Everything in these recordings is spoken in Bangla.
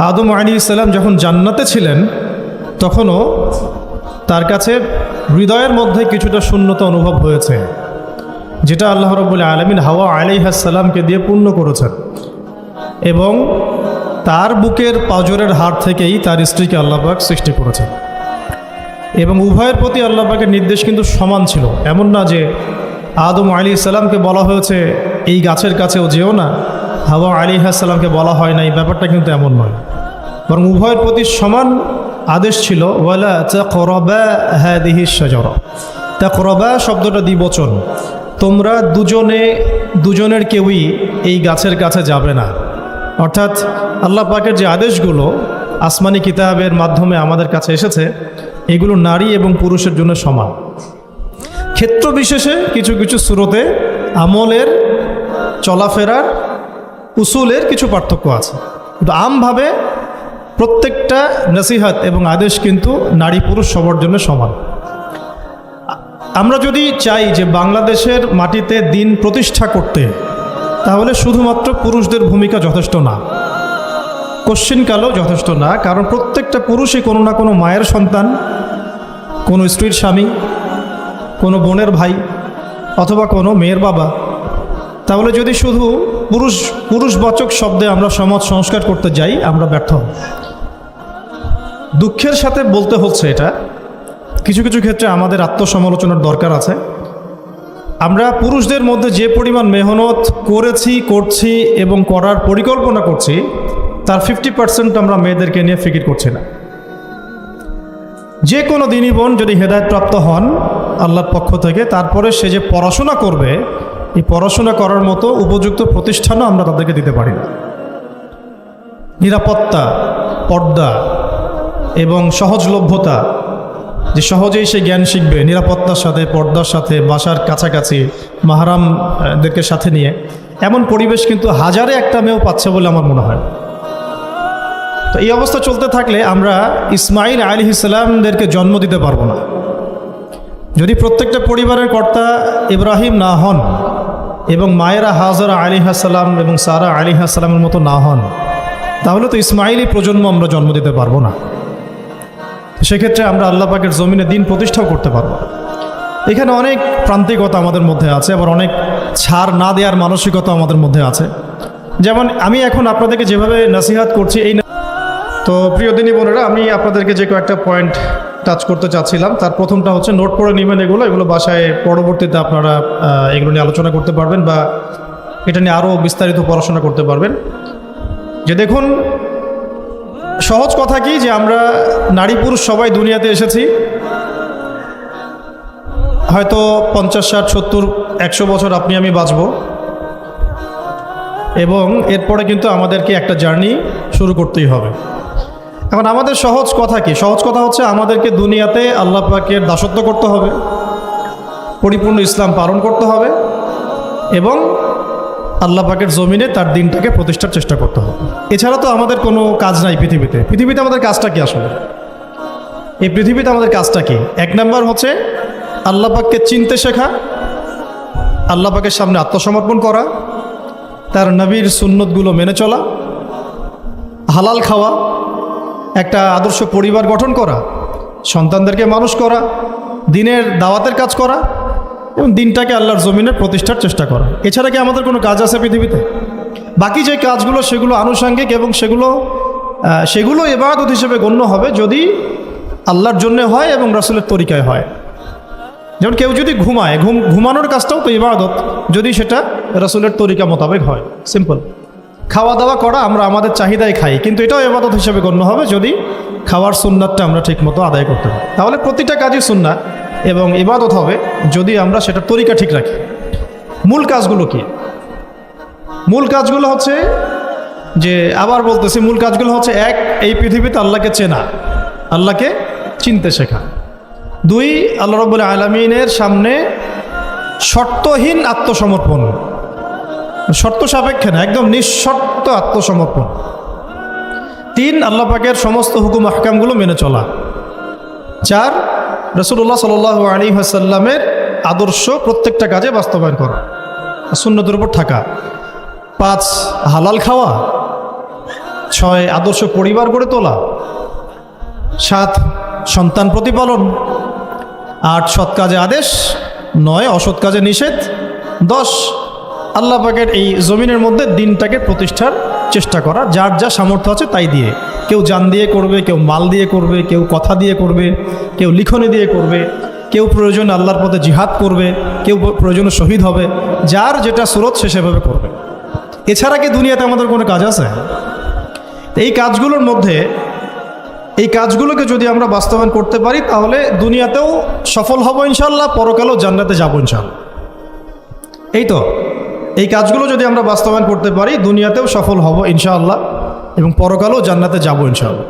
আদম আলাইহিস সালাম যখন জান্নাতে ছিলেন তখনও তার কাছে হৃদয়ের মধ্যে কিছুটা শূন্যতা অনুভব হয়েছে, যেটা আল্লাহ রাব্বুল আলামিন হাওয়া আলাইহিস সালামকে দিয়ে পূর্ণ করেছেন। এবং তার বুকের পাঁজরের হাড় থেকেই তার স্ত্রীকে আল্লাহ পাক সৃষ্টি করেছেন। এবং উভয়ের প্রতি আল্লাহ পাকের নির্দেশ কিন্তু সমান ছিল। এমন না যে আদম আলাইহিস সালামকে বলা হয়েছে এই গাছের কাছেও যেও না, হাওয়া আলাইহিস সালামকে বলা হয় না, এই ব্যাপারটা কিন্তু এমন নয়। বরং উভয়ের প্রতি সমান আদেশ ছিল, ওয়ালা তাকরাবা হাদিহিশ শাজারা। তাকরাবা শব্দটা দ্বিবচন, তোমরা দুজনের কেউই এই গাছের কাছে যাবে না। অর্থাৎ আল্লাহ পাকের যে আদেশগুলো আসমানি কিতাবের মাধ্যমে আমাদের কাছে এসেছে, এগুলো নারী এবং পুরুষের জন্য সমান। ক্ষেত্র বিশেষে কিছু কিছু সূরতে আমলের, চলাফেরার, উসুলের কিছু পার্থক্য আছে, কিন্তু আমভাবে প্রত্যেকটা নসিহত এবং আদেশ কিন্তু নারী পুরুষ সবার জন্য সমান। আমরা যদি চাই যে বাংলাদেশের মাটিতে দিন প্রতিষ্ঠা করতে, তাহলে শুধুমাত্র পুরুষদের ভূমিকা যথেষ্ট না, কোশ্চিনকালও যথেষ্ট না। কারণ প্রত্যেকটা পুরুষই কোনো না কোনো মায়ের সন্তান, কোনো স্ত্রীর স্বামী, কোনো বোনের ভাই, অথবা কোনো মেয়ের বাবা। তাহলে যদি শুধু পুরুষবাচক শব্দে আমরা সমাজ সংস্কার করতে যাই, আমরা ব্যর্থ হব। দুঃখের সাথে বলতে হচ্ছে এটা, কিছু কিছু ক্ষেত্রে আমাদের আত্মসমালোচনার দরকার আছে। আমরা পুরুষদের মধ্যে যে পরিমাণ মেহনত করেছি, করছি এবং করার পরিকল্পনা করছি, তার 50% আমরা মেয়েদেরকে নিয়ে ফিকির করছি না। যে কোনো দিনই বোন যদি হেদায়েতপ্রাপ্ত হন আল্লাহর পক্ষ থেকে, তারপরে সে যে পড়াশোনা করবে, এই পড়াশোনা করার মতো উপযুক্ত প্রতিষ্ঠানও আমরা তাদেরকে দিতে পারি না। নিরাপত্তা, পর্দা এবং সহজলভ্যতা, যে সহজেই সে জ্ঞান শিখবে নিরাপত্তার সাথে, পর্দার সাথে, বাসার কাছাকাছি মাহরামদেরকে সাথে নিয়ে, এমন পরিবেশ কিন্তু হাজারে একটা মেয়েও পাচ্ছে বলে আমার মনে হয়। তো এই অবস্থা চলতে থাকলে আমরা ইসমাইল আলাইহিস সালামদেরকে জন্ম দিতে পারবো না। যদি প্রত্যেকটা পরিবারের কর্তা ইব্রাহিম না হন এবং মায়েরা হাজরা আলাইহিস সালাম এবং সারা আলাইহিস সালামের মতো না হন, তাহলে তো ইসমাইলি প্রজন্ম আমরা জন্ম দিতে পারবো না। সেক্ষেত্রে আমরা আল্লাহ পাকের জমিনে দিন প্রতিষ্ঠাও করতে পারবো। এখানে অনেক প্রান্তিকতা আমাদের মধ্যে আছে, আবার অনেক ছাড় না দেওয়ার মানসিকতা আমাদের মধ্যে আছে। যেমন আমি এখন আপনাদেরকে যেভাবে নসিহাত করছি, তো প্রিয় দিনী বোনেরা, আমি আপনাদেরকে যে কয়েকটা পয়েন্ট টাচ করতে চাচ্ছিলাম। তার প্রথমটা হচ্ছে, নোট করে নেবেন এগুলো বাসায় পরবর্তীতে আপনারা এগুলো নিয়ে আলোচনা করতে পারবেন বা এটা নিয়ে আরও বিস্তারিত পড়াশোনা করতে পারবেন। যে দেখুন, সহজ কথা কি যে আমরা নারী পুরুষ সবাই দুনিয়াতে এসেছি, হয়তো 50, 60, 70, 100 বছর আপনি আমি বাঁচব, এবং এরপরে কিন্তু আমাদেরকে একটা জার্নি শুরু করতেই হবে। এখন আমাদের সহজ কথা কি? সহজ কথা হচ্ছে আমাদেরকে দুনিয়াতে আল্লাহ পাকের দাসত্ব করতে হবে, পরিপূর্ণ ইসলাম পালন করতে হবে এবং আল্লাহ পাকের জমিনে তার দিনটাকে প্রতিষ্ঠার চেষ্টা করতে হবে। এছাড়া তো আমাদের কোনো কাজ নাই পৃথিবীতে আমাদের কাজটা কি আসলে? এই পৃথিবীতে আমাদের কাজটা কি? 1 নম্বর হচ্ছে আল্লাহ পাককে চিনতে শেখা, আল্লাহ পাকের সামনে আত্মসমর্পণ করা, তার নবীর সুন্নতগুলো মেনে চলা, হালাল খাওয়া, একটা আদর্শ পরিবার গঠন করা, সন্তানদেরকে মানুষ করা, দিনের দাওয়াতের কাজ করা এবং দিনটাকে আল্লাহর জমিনে প্রতিষ্ঠার চেষ্টা করা। এছাড়া কি আমাদের কোনো কাজ আছে পৃথিবীতে? বাকি যে কাজগুলো সেগুলো আনুষঙ্গিক এবং সেগুলো ইবাদত হিসেবে গণ্য হবে যদি আল্লাহর জন্য হয় এবং রাসূলের তরিকায় হয়। যেমন কেউ যদি ঘুমায়, ঘুমানোর কাজটাও তো ইবাদত, যদি সেটা রাসূলের তরিকা মোতাবেক হয়। সিম্পল। খাওয়া দাওয়া করা, আমরা আমাদের চাহিদায় খাই, কিন্তু এটাও ইবাদত হিসেবে গণ্য হবে যদি খাওয়ার সুন্নাতটা আমরা ঠিকমতো আদায় করতে পারি। তাহলে প্রতিটা কাজই সুন্নাত এবং ইবাদত হবে যদি আমরা সেটা তরিকা ঠিক রাখি। মূল কাজগুলো কি? মূল কাজগুলো হচ্ছে যে, আবার বলতেছি, মূল কাজগুলো হচ্ছে 1, এই পৃথিবীতে আল্লাহকে চেনা, আল্লাহকে চিনতে শেখা। 2, আল্লাহ রাব্বুল আলামিনের সামনে শর্তহীন আত্মসমর্পণ, শর্ত সাপেক্ষে না, একদম নিঃশর্ত আত্মসমর্পণ। 3, আল্লাহ পাকের সমস্ত হুকুম আহকামগুলো মেনে চলা। 4, রাসূলুল্লাহ সাল্লাল্লাহু আলাইহি ওয়াসাল্লামের আদর্শ প্রত্যেকটা কাজে বাস্তবায়ন করা, সুন্নতের উপর থাকা। 5, হালাল খাওয়া। 6 আদর্শ পরিবার গড়ে তোলা, 7 সন্তান প্রতিপালন, 8 সৎ কাজে আদেশ, 9 অসৎ কাজে নিষেধ, 10 আল্লাহ পাকের এই জমিনের মধ্যে দিনটাকে প্রতিষ্ঠার চেষ্টা করা, যার যা সামর্থ্য আছে তাই দিয়ে। কেউ জান দিয়ে করবে, কেউ মাল দিয়ে করবে, কেউ কথা দিয়ে করবে, কেউ লিখনি দিয়ে করবে, কেউ প্রয়োজনে আল্লাহর পথে জিহাদ করবে, কেউ প্রয়োজনে শহীদ হবে, যার যেটা স্রোত সে সেভাবে করবে। এছাড়া কি দুনিয়াতে আমাদের কোনো কাজ আছে? এই কাজগুলোর মধ্যে এই কাজগুলোকে যদি আমরা বাস্তবায়ন করতে পারি তাহলে দুনিয়াতেও সফল হব ইনশাল্লাহ, পরকালেও জান্নাতে যাব ইনশাল্লাহ। এই তো এই কাজগুলো যদি আমরা বাস্তবায়ন করতে পারি দুনিয়াতেও সফল হব ইনশাআল্লাহ এবং পরকালেও জান্নাতে যাব ইনশাআল্লাহ।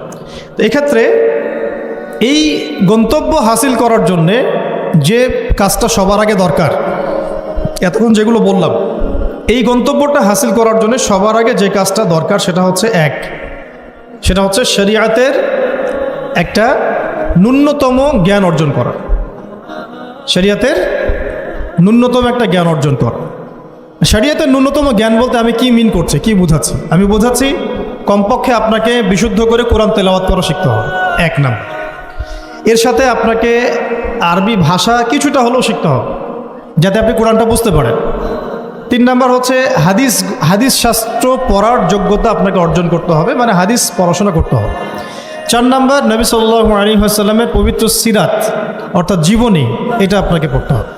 তো এক্ষেত্রে এই গন্তব্য হাসিল করার জন্যে যে কাজটা সবার আগে দরকার, এতক্ষণ যেগুলো বললাম, এই গন্তব্যটা হাসিল করার জন্য সবার আগে যে কাজটা দরকার সেটা হচ্ছে শরিয়াতের একটা ন্যূনতম জ্ঞান অর্জন করা। শরিয়াতের ন্যূনতম একটা জ্ঞান অর্জন করা। শরিয়াতের ন্যূনতম জ্ঞান বলতে আমি কি মিন করছি, কি বোঝাচ্ছি? আমি বোঝাচ্ছি কমপক্ষে আপনাকে বিশুদ্ধ করে কোরআন তেলাওয়াত করা শিখতে হবে, 1 নাম্বার। এর সাথে আপনাকে আরবি ভাষা কিছুটা হলেও শিখতে হবে যাতে আপনি কোরআনটা বুঝতে পারেন। 3 নাম্বার হচ্ছে হাদিস শাস্ত্র পড়ার যোগ্যতা আপনাকে অর্জন করতে হবে, মানে হাদিস পড়াশোনা করতে হবে। 4 নাম্বার নবী সাল্লাল্লাহু আলাইহি ওয়াসাল্লামের পবিত্র সিরাত অর্থাৎ জীবনী, এটা আপনাকে পড়তে হবে।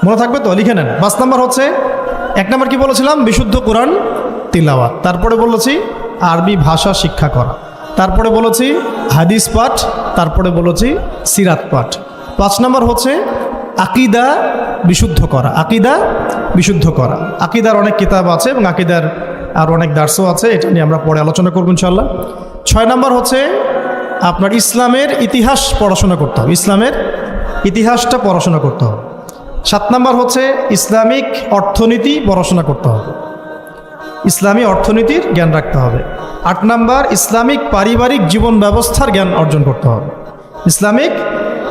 মনে থাকবে তো? লিখে নেন। 5 নাম্বার হচ্ছে 1 নাম্বার কি বলেছিলাম? বিশুদ্ধ কোরআন তিলাওয়াত। তারপরে বলেছি আরবি ভাষা শিক্ষা করা। তারপরে বলেছি হাদিস পাঠ। তারপরে বলেছি সিরাত পাঠ। 5 নাম্বার হচ্ছে আকিদা বিশুদ্ধ করা। আকিদার অনেক কিতাব আছে এবং আকিদার আর অনেক দার্সও আছে, এটা নিয়ে আমরা পরে আলোচনা করব ইনশাআল্লাহ। 6 নাম্বার হচ্ছে আপনার ইসলামের ইতিহাস পড়াশোনা করতে হবে, ইসলামের ইতিহাসটা পড়াশোনা করতে হবে। 7 নাম্বার হচ্ছে ইসলামিক অর্থনীতি পড়াশোনা করতে হবে, ইসলামী অর্থনীতির জ্ঞান রাখতে হবে। 8 নাম্বার ইসলামিক পারিবারিক জীবন ব্যবস্থার জ্ঞান অর্জন করতে হবে, ইসলামিক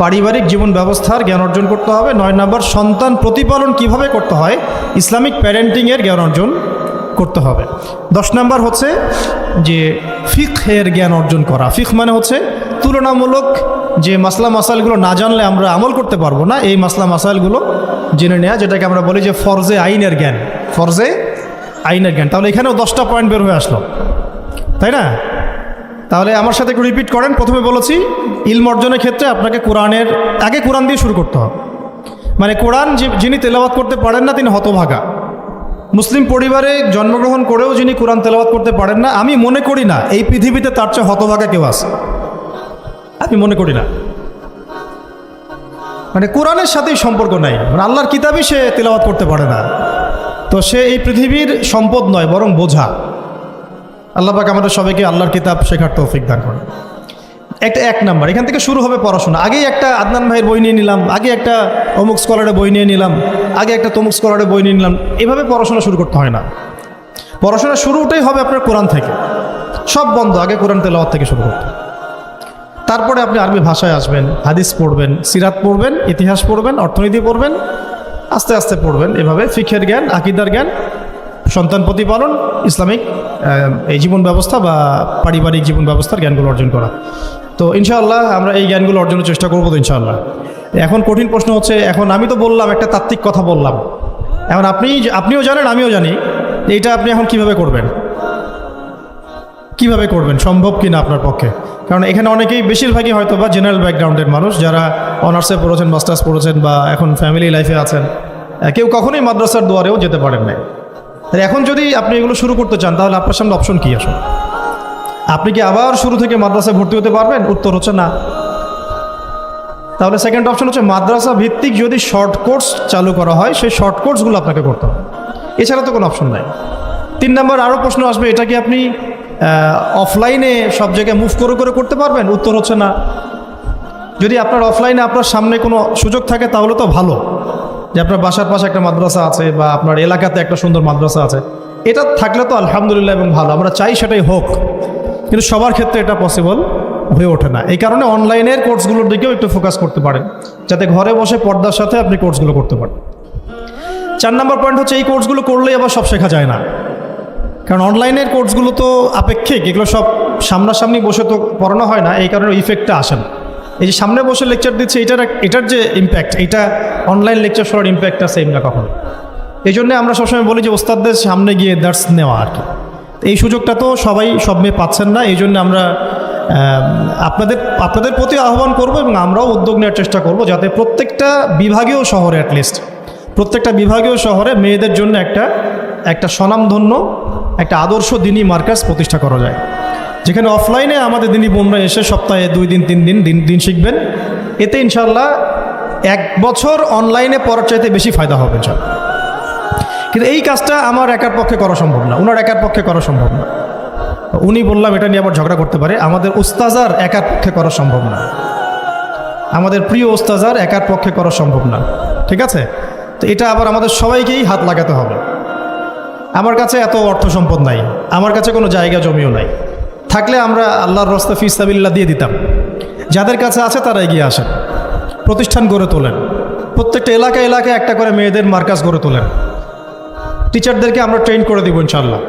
পারিবারিক জীবন ব্যবস্থার জ্ঞান অর্জন করতে হবে। 9 নাম্বার সন্তান প্রতিপালন কিভাবে করতে হয়, ইসলামিক প্যারেন্টিংয়ের জ্ঞান অর্জন করতে হবে। 10 নাম্বার হচ্ছে যে ফিকহের জ্ঞান অর্জন করা। ফিকহ মানে হচ্ছে তুলনামূলক যে মাসলা মাসাইলগুলো না জানলে আমরা আমল করতে পারবো না, এই মাসলা মাসাইলগুলো জেনে নেওয়া, যেটাকে আমরা বলি যে ফরজে আইনের জ্ঞান। তাহলে এখানেও 10টা পয়েন্ট বের হয়ে আসলো, তাই না? তাহলে আমার সাথে একটু রিপিট করেন। প্রথমে বলেছি ইলম অর্জনের ক্ষেত্রে আপনাকে কোরআন দিয়ে শুরু করতে হবে। মানে কোরআন যিনি তেলাওয়াত করতে পারেন না তিনি হতভাগা। মুসলিম পরিবারে জন্মগ্রহণ করেও যিনি কোরআন তেলাওয়াত করতে পারেন না, আমি মনে করি না এই পৃথিবীতে তার চেয়ে হতভাগা কেউ আছে, আমি মনে করি না। মানে কোরআনের সাথেই সম্পর্ক নাই, মানে আল্লাহর কিতাবই সে তেলাওয়াত করতে পারে না, তো সে এই পৃথিবীর সম্পদ নয় বরং বোঝা। আল্লাহ পাক আমাদের সবাইকে আল্লাহর কিতাব শেখার তৌফিক দান করেন। একটা 1 নাম্বার, এখান থেকে শুরু হবে পড়াশোনা। আগেই একটা আদনান ভাইয়ের বই নিয়ে নিলাম, আগে একটা অমুক স্কলারের বই নিয়ে নিলাম, আগে একটা তমুক স্কলারের বই নিয়ে নিলাম, এভাবে পড়াশোনা শুরু করতে হয় না। পড়াশোনা শুরুটাই হবে আপনার কোরআন থেকে। সব বন্ধ, আগে কোরআন তেলাওয়াত থেকে শুরু করতে। তারপরে আপনি আরবি ভাষায় আসবেন, হাদিস পড়বেন, সিরাত পড়বেন, ইতিহাস পড়বেন, অর্থনীতি পড়বেন, আস্তে আস্তে পড়বেন। এভাবে ফিকহের জ্ঞান, আকিদার জ্ঞান, সন্তান প্রতিপালন, ইসলামিক এই জীবন ব্যবস্থা বা পারিবারিক জীবন ব্যবস্থার জ্ঞানগুলো অর্জন করা। তো ইনশাআল্লাহ আমরা এই জ্ঞানগুলো অর্জনের চেষ্টা করবো তো ইনশাআল্লাহ। এখন কঠিন প্রশ্ন হচ্ছে, এখন আমি তো বললাম একটা তাত্ত্বিক কথা বললাম, এখন আপনিও জানেন আমিও জানি, এইটা আপনি এখন কিভাবে করবেন, সম্ভব কি না আপনার পক্ষে? কারণ এখানে অনেকেই, বেশিরভাগই হয়তো বা জেনারেল ব্যাকগ্রাউন্ডের মানুষ, যারা অনার্সে পড়েছেন, মাস্টার্স পড়েছেন বা এখন ফ্যামিলি লাইফে আছেন, কেউ কখনোই মাদ্রাসার দুয়ারেও যেতে পারেন না। তাই এখন যদি আপনি এগুলো শুরু করতে চান তাহলে আপনার সামনে অপশন কী আসলে? আপনি কি আবার শুরু থেকে মাদ্রাসায় ভর্তি হতে পারবেন? উত্তর হচ্ছে না। তাহলে সেকেন্ড অপশন হচ্ছে মাদ্রাসা ভিত্তিক যদি শর্ট কোর্স চালু করা হয়, সেই শর্ট কোর্সগুলো আপনাকে করতে হবে, এছাড়া তো কোনো অপশন নাই। 3 নাম্বার আরও প্রশ্ন আসবে, এটা কি আপনি অফলাইনে সব জায়গায় মুভ করে করতে পারবেন? উত্তর হচ্ছে না। যদি আপনার অফলাইনে আপনার সামনে কোনো সুযোগ থাকে তাহলে তো ভালো, যে আপনার বাসার পাশে একটা মাদ্রাসা আছে বা আপনার এলাকাতে একটা সুন্দর মাদ্রাসা আছে, এটা থাকলে তো আলহামদুলিল্লাহ এবং ভালো, আমরা চাই সেটাই হোক। কিন্তু সবার ক্ষেত্রে এটা পসিবল হয়ে ওঠে না। এই কারণে অনলাইনের কোর্সগুলোর দিকেও একটু ফোকাস করতে পারেন, যাতে ঘরে বসে পর্দার সাথে আপনি কোর্সগুলো করতে পারেন। 4 নাম্বার পয়েন্ট হচ্ছে এই কোর্সগুলো করলেই আবার সব শেখা যায় না। কারণ অনলাইনের কোর্সগুলো তো আপেক্ষিক, এগুলো সব সামনাসামনি বসে তো পড়ানো হয় না, এই কারণে ইফেক্টটা আসে না। এই যে সামনে বসে লেকচার দিচ্ছে এটার যে ইম্প্যাক্ট, এটা অনলাইন লেকচার শোনার ইম্প্যাক্টটা সেম না কখনো। এই জন্যে আমরা সবসময় বলি যে ওস্তাদদের সামনে গিয়ে দার্স নেওয়া আর কি। এই সুযোগটা তো সবাই সব মেয়ে পাচ্ছেন না, এই জন্য আমরা আপনাদের প্রতি আহ্বান করব এবং আমরাও উদ্যোগ নেওয়ার চেষ্টা করব যাতে প্রত্যেকটা বিভাগীয় শহরে অ্যাটলিস্ট প্রত্যেকটা বিভাগীয় শহরে মেয়েদের জন্য একটা স্বনামধন্য একটা আদর্শ দিনী মার্কাজ প্রতিষ্ঠা করা যায়, যেখানে অফলাইনে আমাদের দিনী বোনরা এসে সপ্তাহে 2 দিন 3 দিন দিন শিখবেন। এতে ইনশাল্লাহ 1 বছর অনলাইনে পড়ার চাইতে বেশি ফায়দা হবে ইনশাল্লাহ। কিন্তু এই কাজটা আমার একার পক্ষে করা সম্ভব না, ওনার একার পক্ষে করা সম্ভব না। উনি বললাম এটা নিয়ে আবার ঝগড়া করতে পারে, আমাদের উস্তাজার একার পক্ষে করা সম্ভব না, আমাদের প্রিয় উস্তাজার একার পক্ষে করা সম্ভব না, ঠিক আছে? তো এটা আবার আমাদের সবাইকেই হাত লাগাতে হবে। আমার কাছে এত অর্থ সম্পদ নাই, আমার কাছে কোনো জায়গা জমিও নাই, থাকলে আমরা আল্লাহর রাস্তা ফি সাবিলিল্লাহ দিয়ে দিতাম। যাদের কাছে আছে তারা এগিয়ে আসেন, প্রতিষ্ঠান গড়ে তোলেন, প্রত্যেকটা এলাকায় একটা করে মেয়েদের মার্কাজ গড়ে তোলেন। টিচারদেরকে আমরা ট্রেন করে দিব ইনশাল্লাহ,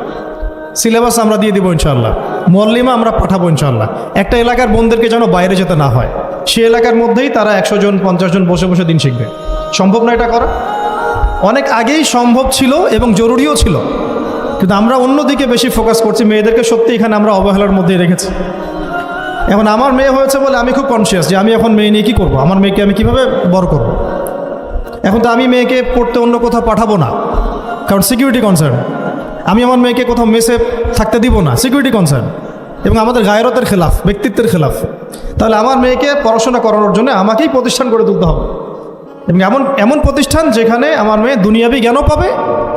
সিলেবাস আমরা দিয়ে দিব ইনশাল্লাহ, মুআল্লিমা আমরা পাঠাবো ইনশাল্লাহ। একটা এলাকার বোনদেরকে যেন বাইরে যেতে না হয়, সে এলাকার মধ্যেই তারা 100 জন 50 জন বসে বসে দিন শিখবে। সম্ভব না এটা করা? অনেক আগেই সম্ভব ছিল এবং জরুরিও ছিল, কিন্তু আমরা অন্যদিকে বেশি ফোকাস করছি। মেয়েদেরকে সত্যি এখানে আমরা অবহেলার মধ্যেই রেখেছি। এখন আমার মেয়ে হয়েছে বলে আমি খুব কনসিয়াস যে আমি এখন মেয়ে নিয়ে কী করবো, আমার মেয়েকে আমি কীভাবে বড় করব। এখন তো আমি মেয়েকে পড়তে অন্য কোথাও পাঠাবো না, কারণ সিকিউরিটি কনসার্ন। আমি আমার মেয়েকে কোথাও মেসে থাকতে দিব না, সিকিউরিটি কনসার্ন, এবং আমাদের গায়রতের খেলাফ, ব্যক্তিত্বের খেলাফ। তাহলে আমার মেয়েকে পড়াশোনা করানোর জন্য আমাকেই প্রতিষ্ঠান গড়ে তুলতে হবে, এবং এমন প্রতিষ্ঠান যেখানে আমার মেয়ে দুনিয়াবি জ্ঞানও পাবে,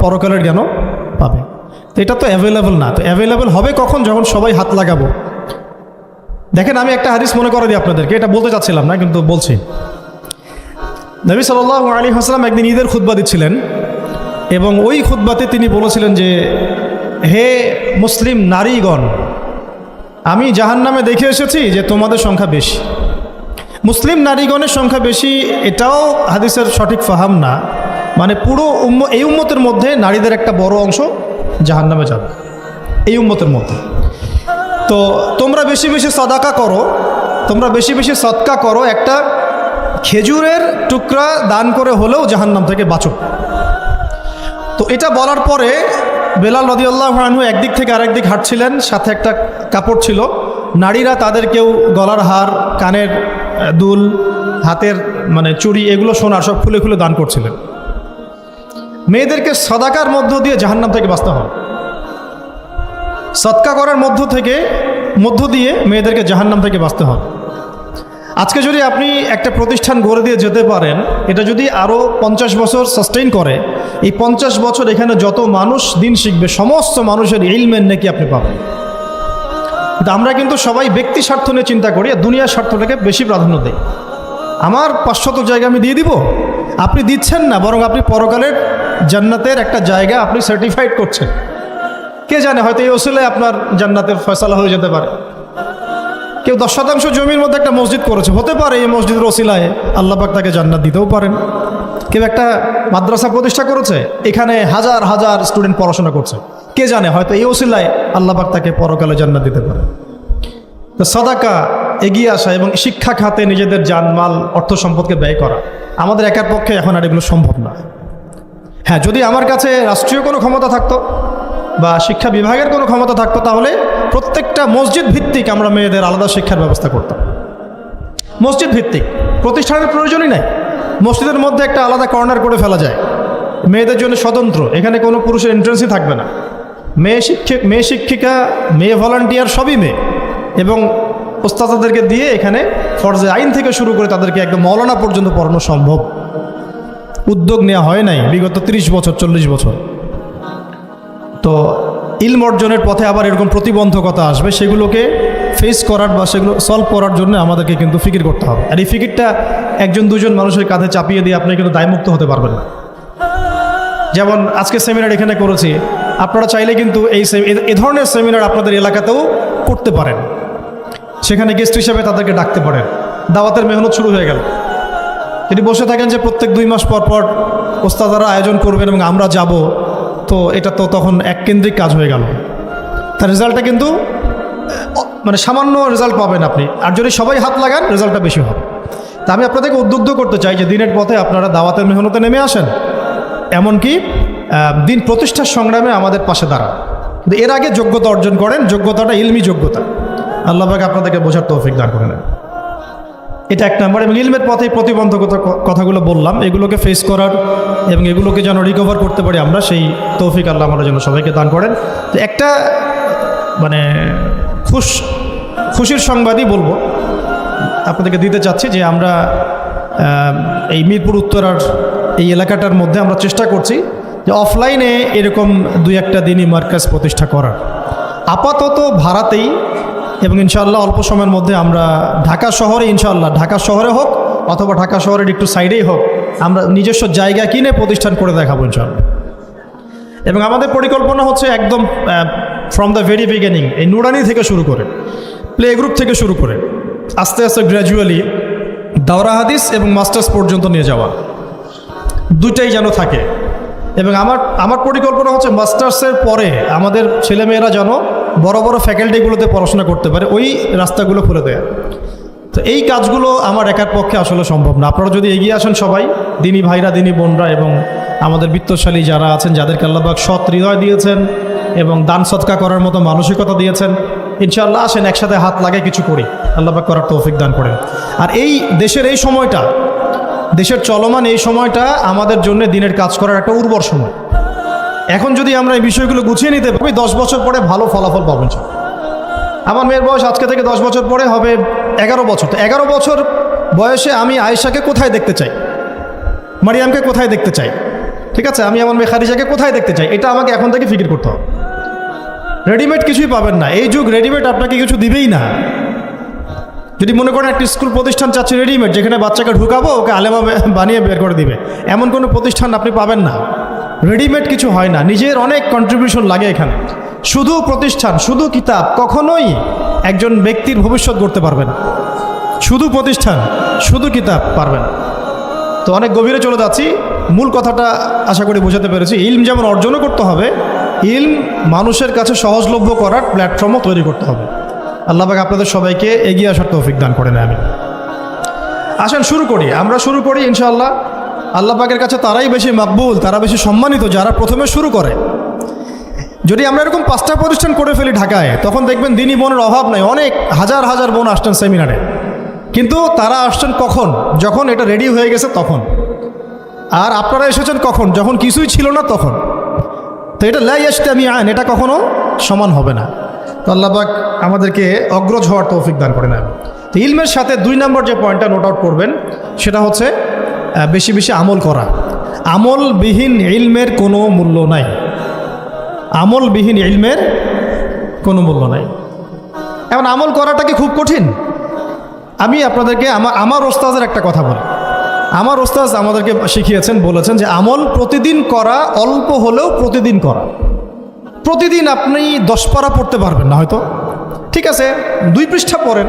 পরকালের জ্ঞানও পাবে। তো এটা তো অ্যাভেলেবল না। তো অ্যাভেলেবল হবে কখন? যখন সবাই হাত লাগাবো। দেখেন, আমি একটা হাদিস মনে করে দিই আপনাদেরকে, এটা বলতে চাচ্ছিলাম না কিন্তু বলছি। নবী সাল্লাল্লাহু আলাইহি ওয়াসাল্লাম একদিন ঈদের খুতবা দিচ্ছিলেন, এবং ওই খুতবাতে তিনি বলেছিলেন যে, হে মুসলিম নারীগণ, আমি জাহান্নামে দেখে এসেছি যে তোমাদের সংখ্যা বেশি। মুসলিম নারীগণের সংখ্যা বেশি এটাও হাদিসের সঠিক ফাহাম না, মানে পুরো এই উম্মতের মধ্যে নারীদের একটা বড় অংশ জাহান্নামে যাবে এই উম্মতের মধ্যে। তো তোমরা বেশি বেশি সাদাকা করো, তোমরা বেশি বেশি সদকা করো, একটা খেজুরের টুকরা দান করে হলেও জাহান্নাম থেকে বাঁচো। তো এটা বলার পরে বেলাল রাদিয়াল্লাহু আনহু একদিক থেকে আরেক দিক হাঁটছিলেন, সাথে একটা কাপড় ছিল। নারীরা তাদের কেউ গলার হার, কানের দুল, হাতের মানে চুড়ি, এগুলো সোনার সব খুলে খুলে দান করছিলেন। মেয়েদেরকে সাদাকার মধ্য দিয়ে জাহান্নাম থেকে বাঁচতে হবে, সদকা করার মধ্য দিয়ে মেয়েদেরকে জাহান্নাম থেকে বাঁচতে হবে। আজকে যদি আপনি একটা প্রতিষ্ঠান গড়ে দিয়ে যেতে পারেন, এটা যদি আরও 50 বছর সাস্টেইন করে, এই 50 বছর এখানে যত মানুষ দিন শিখবে, সমস্ত মানুষের ইলমের নেকি আপনি পাবেন। কিন্তু আমরা কিন্তু সবাই ব্যক্তি স্বার্থ নিয়ে চিন্তা করি, আর দুনিয়ার স্বার্থটাকে বেশি প্রাধান্য দেই। আমার 500 জায়গা আমি দিয়ে দিব, আপনি দিচ্ছেন না, বরং আপনি পরকালের জান্নাতের একটা জায়গা আপনি সার্টিফাইড করছেন। কে জানে, হয়তো এই ওসিলায় আপনার জান্নাতের ফয়সালা হয়ে যেতে পারে। কেউ 10% জমির মধ্যে একটা মসজিদ করেছে, হতে পারে এই মসজিদের ওসিলায় আল্লাহ পাক তাকে জান্নাত দিতেও পারেন। কেউ একটা মাদ্রাসা প্রতিষ্ঠা করেছে, এখানে হাজার হাজার স্টুডেন্ট পড়াশোনা করছে, কে জানে হয়তো এই ওসিলায় আল্লাহ পাক তাকে পরকালে জান্নাত দিতে পারে। তো সাদাকা, এগিয়ে আসা এবং শিক্ষা খাতে নিজেদের জানমাল, অর্থ সম্পদকে ব্যয় করা আমাদের একার পক্ষে এখন আর এগুলো সম্ভব না। হ্যাঁ, যদি আমার কাছে রাষ্ট্রীয় কোনো ক্ষমতা থাকতো বা শিক্ষা বিভাগের কোনো ক্ষমতা থাকতো, তাহলে প্রত্যেকটা মসজিদ ভিত্তিক আমরা মেয়েদের আলাদা শিক্ষার ব্যবস্থা করতাম। মসজিদ ভিত্তিক, প্রতিষ্ঠানের প্রয়োজনই নাই, মসজিদের মধ্যে একটা আলাদা কর্নার করে ফেলা যায়, মেয়েদের জন্য স্বতন্ত্র, এখানে কোনো পুরুষের এন্ট্রেন্সই থাকবে না। মেয়ে শিক্ষিকা, মেয়ে ভলান্টিয়ার সবই মেয়ে, এবং ওস্তাদদেরকে দিয়ে এখানে ফরজে আইন থেকে শুরু করে তাদেরকে একদম মৌলানা পর্যন্ত পড়ানো সম্ভব। উদ্যোগ নেওয়া হয় নাই বিগত 30 বছর 40 বছর। তো ইলম অর্জনের পথে আবার এরকম প্রতিবন্ধকতা আসবে, সেগুলোকে ফেস করার বা সেগুলো সলভ করার জন্য আমাদেরকে কিন্তু ফিকির করতে হবে। আর এই ফিকিরটা 1-2 মানুষের কাঁধে চাপিয়ে দিয়ে আপনি কিন্তু দায়মুক্ত হতে পারবেন না। যেমন আজকে সেমিনার এখানে করেছি, আপনারা চাইলে কিন্তু এই ধরনের সেমিনার আপনাদের এলাকাতেও করতে পারেন, সেখানে গেস্ট হিসেবে তাদেরকে ডাকতে পারেন। দাওয়াতের মেহনত শুরু হয়ে গেল। যদি বসে থাকেন যে প্রত্যেক 2 মাস পর পর ওস্তাদারা আয়োজন করবেন এবং আমরা যাব, তো এটা তো তখন এককেন্দ্রিক কাজ হয়ে গেল। তার রেজাল্টটা কিন্তু মানে সামান্য রেজাল্ট পাবেন আপনি, আর যদি সবাই হাত লাগান রেজাল্টটা বেশি হবে। তা আমি আপনাদেরকে উদ্বুদ্ধ করতে চাই যে দিনের পথে আপনারা দাওয়াতের মেহনতে নেমে আসেন, এমনকি দিন প্রতিষ্ঠার সংগ্রামে আমাদের পাশে দাঁড়ান। কিন্তু এর আগে যোগ্যতা অর্জন করেন, যোগ্যতাটা ইলমি যোগ্যতা। আল্লাহ পাক আপনাদেরকে বোঝার তৌফিক দান করেন। এটা এক নম্বর। এবং ইলমের পথে প্রতিবন্ধকতা কথাগুলো বললাম, এগুলোকে ফেস করার এবং এগুলোকে যেন রিকভার করতে পারি আমরা, সেই তৌফিক আল্লাহ আমাদের জন্য সবাইকে দান করেন। তো একটা মানে খুশির সংবাদই বলবো আপনাদেরকে দিতে চাচ্ছি যে আমরা এই মিরপুর উত্তরার এই এলাকাটার মধ্যে আমরা চেষ্টা করছি যে অফলাইনে এরকম দুই একটা দিনই মার্কাজ প্রতিষ্ঠা করার, আপাতত ভাড়াতেই। এবং ইনশাআল্লাহ অল্প সময়ের মধ্যে আমরা ঢাকা শহরে, ইনশাআল্লাহ ঢাকা শহরে হোক অথবা ঢাকা শহরের একটু সাইডেই হোক, আমরা নিজস্ব জায়গা কিনে প্রতিষ্ঠান করে দেখাবো ইনশাআল্লাহ। এবং আমাদের পরিকল্পনা হচ্ছে একদম ফ্রম দ্য ভেরি বিগিনিং, এই নুরানি থেকে শুরু করে, প্লে গ্রুপ থেকে শুরু করে আস্তে আস্তে গ্র্যাজুয়ালি দাওরা হাদিস এবং মাস্টার্স পর্যন্ত নিয়ে যাওয়া, দুইটাই যেন থাকে। এবং আমার পরিকল্পনা হচ্ছে মাস্টার্সের পরে আমাদের ছেলেমেয়েরা যেন বড় বড় ফ্যাকাল্টিগুলোতে পড়াশোনা করতে পারে, ওই রাস্তাগুলো খুলে দেয়। তো এই কাজগুলো আমার একার পক্ষে আসলে সম্ভব না। আপনারা যদি এগিয়ে আসেন সবাই, দিনী ভাইরা, দিনী বোনরা এবং আমাদের বিত্তশালী যারা আছেন, যাদেরকে আল্লাহ পাক সৎ হৃদয় দিয়েছেন এবং দান সদকা করার মতো মানসিকতা দিয়েছেন, ইনশাআল্লাহ আসেন একসাথে হাত লাগায় কিছু করি, আল্লাহ পাক করার তৌফিক দান করেন। আর এই দেশের এই সময়টা, দেশের চলমান এই সময়টা আমাদের জন্য দিনের কাজ করার একটা উর্বর সময়। এখন যদি আমরা এই বিষয়গুলো গুছিয়ে নিতে পারি, 10 বছর পরে ভালো ফলাফল পাবেন। আমার মেয়ের বয়স আজকে থেকে 10 বছর পরে হবে 11 বছর। তো 11 বছর বয়সে আমি আয়েশাকে কোথায় দেখতে চাই, মারিয়ামকে কোথায় দেখতে চাই, ঠিক আছে, আমি আমার মেয়ে খাদিজাকে কোথায় দেখতে চাই, এটা আমাকে এখন থেকে ফিকির করতে হবে। রেডিমেড কিছুই পাবেন না, এই যুগ রেডিমেড আপনাকে কিছু দিবেই না। যদি মনে করেন একটা স্কুল প্রতিষ্ঠান চাচ্ছে রেডিমেড, যেখানে বাচ্চাকে ঢুকাবো ওকে আলেমা বানিয়ে বের করে দিবে, এমন কোনো প্রতিষ্ঠান আপনি পাবেন না। রেডিমেড কিছু হয় না, নিজের অনেক কন্ট্রিবিউশন লাগে এখানে। শুধু প্রতিষ্ঠান, শুধু কিতাব কখনোই একজন ব্যক্তির ভবিষ্যৎ গড়তে পারবে না। শুধু প্রতিষ্ঠান, শুধু কিতাব পারবে না। তো অনেক গভীরে চলে যাচ্ছি, মূল কথাটা আশা করি বোঝাতে পেরেছি। ইলম যেমন অর্জনও করতে হবে, ইলম মানুষের কাছে সহজলভ্য করার প্ল্যাটফর্মও তৈরি করতে হবে। আল্লাহ পাক আপনাদের সবাইকে এগিয়ে আসার তৌফিক দান করেন। আমি আসেন শুরু করি, আমরা শুরু করি ইনশাআল্লাহ। আল্লাহ পাকের কাছে তারাই বেশি মাকবুল, তারা বেশি সম্মানিত যারা প্রথমে শুরু করে। যদি আমরা এরকম 5টা প্রতিষ্ঠান করে ফেলি ঢাকায়, তখন দেখবেন দিনী বোনের অভাব নাই, অনেক হাজার হাজার বোন আসছেন সেমিনারে। কিন্তু তারা আসছেন কখন? যখন এটা রেডি হয়ে গেছে তখন। আর আপনারা এসেছেন কখন? যখন কিছুই ছিল না তখন। তো এটা লা ইয়াজতামিআন, এটা কখনো সমান হবে না। তো আল্লাহ পাক আমাদেরকে অগ্রজ হওয়ার তৌফিক দান করে নেন। তো ইলমের সাথে 2 নম্বর যে পয়েন্টটা নোট আউট করবেন সেটা হচ্ছে বেশি বেশি আমল করা। আমলবিহীন ইলমের কোনো মূল্য নাই। আমলবিহীন ইলমের কোনো মূল্য নাই। এখন আমল করাটা কি খুব কঠিন? আমি আপনাদেরকে আমার ওস্তাদের একটা কথা বলি। আমার ওস্তাদ আমাদেরকে শিখিয়েছেন, বলেছেন যে আমল প্রতিদিন করা, অল্প হলেও প্রতিদিন করা। প্রতিদিন আপনি 10 পারা পড়তে পারবেন না হয়তো, ঠিক আছে, 2 পৃষ্ঠা পড়েন।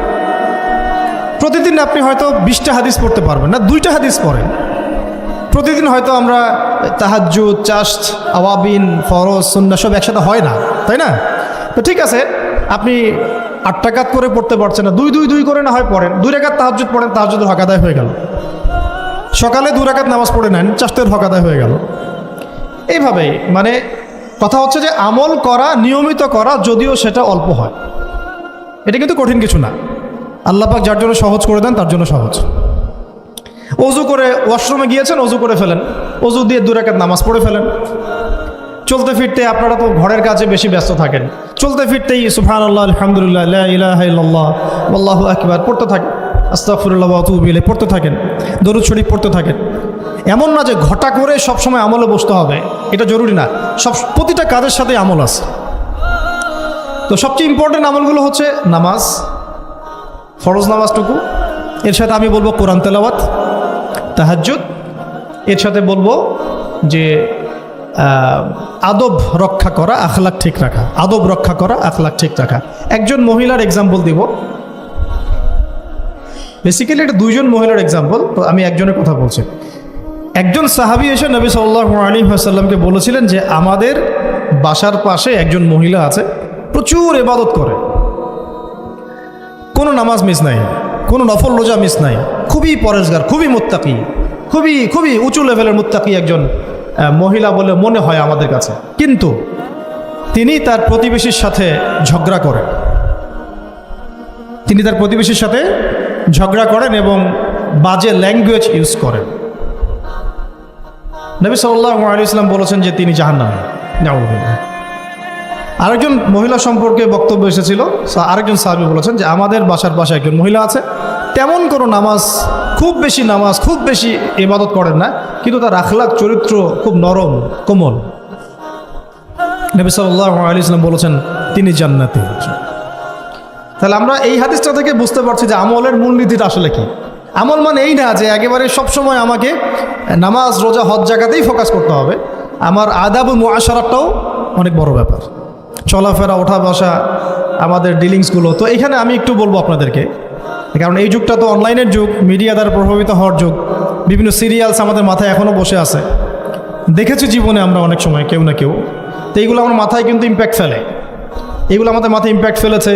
প্রতিদিন আপনি হয়তো 20টা হাদিস পড়তে পারবেন না, 2টা হাদিস পড়েন। প্রতিদিন হয়তো আমরা তাহাজ্জুদ, চাশত, আওয়াবিন, ফরজ, সুন্নাহ সব একসাথে হয় না, তাই না? তো ঠিক আছে, আপনি 8 রাকাত করে পড়তে পারছেন না, 2 করে না হয় পড়েন। 2 রাকাত তাহাজ্জুদ পড়েন, তাহাজ্জুদের হক আদায় হয়ে গেল। সকালে 2 রাকাত নামাজ পড়ে নেন, চাশতের হক আদায় হয়ে গেল। এইভাবে মানে কথা হচ্ছে যে আমল করা, নিয়মিত করা, যদিও সেটা অল্প হয়, এটা কিন্তু কঠিন কিছু না। আল্লাহ পাক যার জন্য সহজ করে দেন তার জন্য সহজ। অজু করে ওয়াশরুমে গিয়েছেন, অজু করে ফেলেন, অজু দিয়ে 2 রাকাত নামাজ পড়ে ফেলেন। চলতে ফিরতে, আপনারা তো ঘরের কাজে বেশি ব্যস্ত থাকেন, চলতে ফিরতেই সুবহানাল্লাহ, আলহামদুলিল্লাহ, লা ইলাহা ইল্লাল্লাহ, আল্লাহু আকবার পড়তে থাকেন, আস্তাগফিরুল্লাহ ওয়া আতুবু ইলাইহি পড়তে থাকেন, দরুদ শরীফ পড়তে থাকেন। এমন না যে ঘটা করে সবসময় আমলে বসতে হবে, এটা জরুরি না। প্রতিটা কাজের সাথে আমল আছে। তো সবচেয়ে ইম্পর্টেন্ট আমলগুলো হচ্ছে নামাজ, ফরজ নামাজটুকু, এর সাথে আমি বলবো কোরআন তেলাওয়াত, তাহাজ্জুদ, এর সাথে বলবো যে আদব রক্ষা করা, আখলাক ঠিক রাখা। আদব রক্ষা করা, আখলাক ঠিক রাখা। একজন মহিলার এক্সাম্পল দিব, বেসিক্যালি এটা 2 জন মহিলার এক্সাম্পল। তো আমি একজনের কথা বলছি। একজন সাহাবী এসে নবী সাল্লাল্লাহু আলাইহি ওয়াসাল্লামকে বলেছিলেন যে আমাদের বাসার পাশে একজন মহিলা আছে, প্রচুর ইবাদত করে, কোনো নামাজ মিস নাই, কোনো নফল রোজা মিস নাই, খুবই পরেশগার, খুবই মুত্তাকি, খুবই খুবই উঁচু লেভেলের মুত্তাকি একজন মহিলা বলে মনে হয় আমাদের কাছে। কিন্তু তিনি তার প্রতিবেশীর সাথে ঝগড়া করেন, তিনি তার প্রতিবেশীর সাথে ঝগড়া করেন এবং বাজে ল্যাঙ্গুয়েজ ইউজ করেন। নবী সাল্লাল্লাহু আলাইহি ওয়াসাল্লাম বলেছেন যে তিনি জাহান্নামী। নাউযুবিল্লাহ। আরেকজন মহিলা সম্পর্কে বক্তব্য এসেছিল, আরেকজন সাহাবী বলেছেন যে আমাদের বাসার পাশে একজন মহিলা আছে, তেমন কোনো নামাজ, খুব বেশি ইবাদত করেন না, কিন্তু তার আখলাক চরিত্র খুব নরম কোমল। নবী সাল্লাল্লাহু আলাইহি ওয়াসাল্লাম বলেছেন তিনি জান্নাতি। তাহলে আমরা এই হাদিসটা থেকে বুঝতে পারছি যে আমলের মূলনীতিটা আসলে কি। আমল মানে এই না যে একেবারে সবসময় আমাকে নামাজ রোজা হজ জায়গাতেই ফোকাস করতে হবে, আমার আদাব ও মুআশারাটাও অনেক বড় ব্যাপার, চলাফেরা ওঠা বসা আমাদের ডিলিংসগুলো। তো এখানে আমি একটু বলবো আপনাদেরকে, কারণ এই যুগটা তো অনলাইনের যুগ, মিডিয়া দ্বারা প্রভাবিত হওয়ার যুগ, বিভিন্ন সিরিয়ালস আমাদের মাথায় এখনও বসে আছে, দেখেছি জীবনে আমরা অনেক সময় কেউ না কেউ। তো এইগুলো আমার মাথায় কিন্তু ইম্প্যাক্ট ফেলে, এগুলো আমাদের মাথায় ইম্প্যাক্ট ফেলেছে,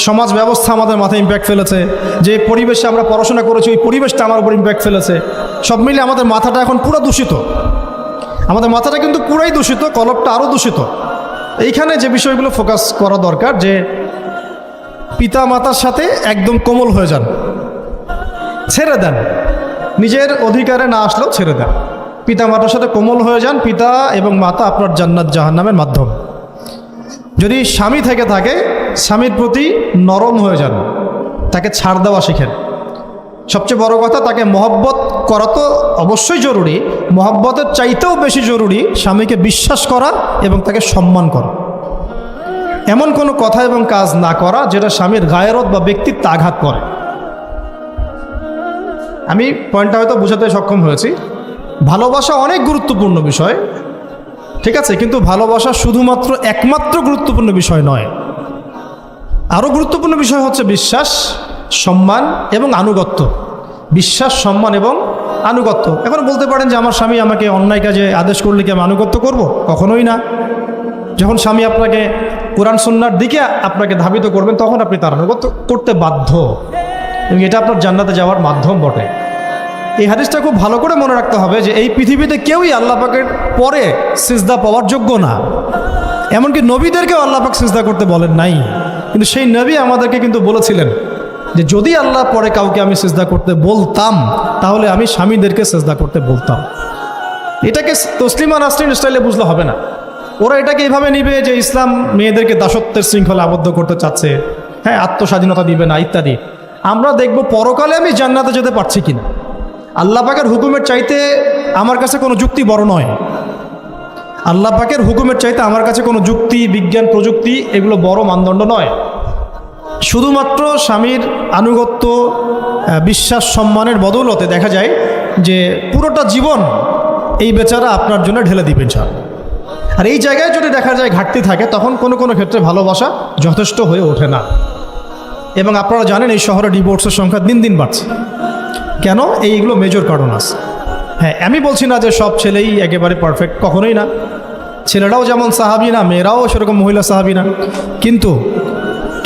সমাজ ব্যবস্থা আমাদের মাথায় ইম্প্যাক্ট ফেলেছে, যে পরিবেশে আমরা পড়াশোনা করেছি ওই পরিবেশটা আমার উপর ইম্প্যাক্ট ফেলেছে। সব মিলে আমাদের মাথাটা এখন পুরো দূষিত, আমাদের মাথাটা কিন্তু পুরাই দূষিত, কলবটা আরও দূষিত। এইখানে যে বিষয়গুলো ফোকাস করা দরকার, যে পিতা মাতার সাথে একদম কোমল হয়ে যান, ছেড়ে দেন, নিজের অধিকারে না আসলেও ছেড়ে দেন, পিতা মাতার সাথে কোমল হয়ে যান। পিতা এবং মাতা আপনার জান্নাত জাহান্নামের মাধ্যম। যদি স্বামী থেকে থাকে, স্বামীর প্রতি নরম হয়ে যান, তাকে ছাড় দেওয়া শিখেন। সবচেয়ে বড় কথা, তাকে মহব্বত করা তো অবশ্যই জরুরি, মহব্বতের চাইতেও বেশি জরুরি স্বামীকে বিশ্বাস করা এবং তাকে সম্মান করা। এমন কোনো কথা এবং কাজ না করা যেটা স্বামীর গায়রত বা ব্যক্তিত্ব আঘাত করে। আমি পয়েন্টটা হয়তো বোঝাতে সক্ষম হয়েছি। ভালোবাসা অনেক গুরুত্বপূর্ণ বিষয়, ঠিক আছে, কিন্তু ভালোবাসা শুধুমাত্র একমাত্র গুরুত্বপূর্ণ বিষয় নয়। আরও গুরুত্বপূর্ণ বিষয় হচ্ছে বিশ্বাস, সম্মান এবং আনুগত্য। বিশ্বাস, সম্মান এবং আনুগত্য। এখন বলতে পারেন যে আমার স্বামী আমাকে অন্যায় কাজে আদেশ করলে কি আমি আনুগত্য করব? কখনোই না। যখন স্বামী আপনাকে কোরআন সুন্নাহর দিকে আপনাকে ধাবিত করবেন, তখন আপনি তার আনুগত্য করতে বাধ্য, এবং এটা আপনার জান্নাতে যাওয়ার মাধ্যম বটে। এই হাদিসটা খুব ভালো করে মনে রাখতে হবে যে এই পৃথিবীতে কেউই আল্লাহ পাকের পরে সিজদা পাওয়ার যোগ্য না। এমনকি নবীদেরকেও আল্লাহ পাক সিজদা করতে বলেন নাই, কিন্তু সেই নবী আমাদেরকে কিন্তু বলেছিলেন যে যদি আল্লাহ পরে কাউকে আমি সিজদা করতে বলতাম, তাহলে আমি স্বামীদেরকে সিজদা করতে বলতাম। এটাকে তসলিমা নাসরিন স্টাইলে বুঝলে হবে না। ওরা এটাকে এইভাবে নিবে যে ইসলাম মেয়েদেরকে দাসত্বের শৃঙ্খলা আবদ্ধ করতে চাচ্ছে, হ্যাঁ, আত্মস্বাধীনতা দিবে না ইত্যাদি। আমরা দেখব পরকালে আমি জান্নাতে যেতে পারছি কিনা। আল্লাহ পাকের হুকুমের চাইতে আমার কাছে কোনো যুক্তি বড় নয়। আল্লাহ পাকের হুকুমের চাইতে আমার কাছে কোনো যুক্তি, বিজ্ঞান, প্রযুক্তি এগুলো বড় মানদণ্ড নয়। শুধুমাত্র স্বামীর আনুগত্য, বিশ্বাস, সম্মানের বদৌলতে দেখা যায় যে পুরোটা জীবন এই বেচারা আপনার জন্য ঢেলে দিবেন স্যার। আর এই জায়গায় যদি দেখা যায় ঘাটতি থাকে, তখন কোনো কোনো ক্ষেত্রে ভালোবাসা যথেষ্ট হয়ে ওঠে না। এবং আপনারা জানেন এই শহরে ডিভোর্সের সংখ্যা দিন দিন বাড়ছে। কেন? এইগুলো মেজর কারণ আছে। হ্যাঁ, আমি বলছি না যে সব ছেলেই একেবারে পারফেক্ট, কখনোই না। ছেলেরাও যেমন সাহাবী না, মেয়েরাও সেরকম মহিলা সাহাবী না।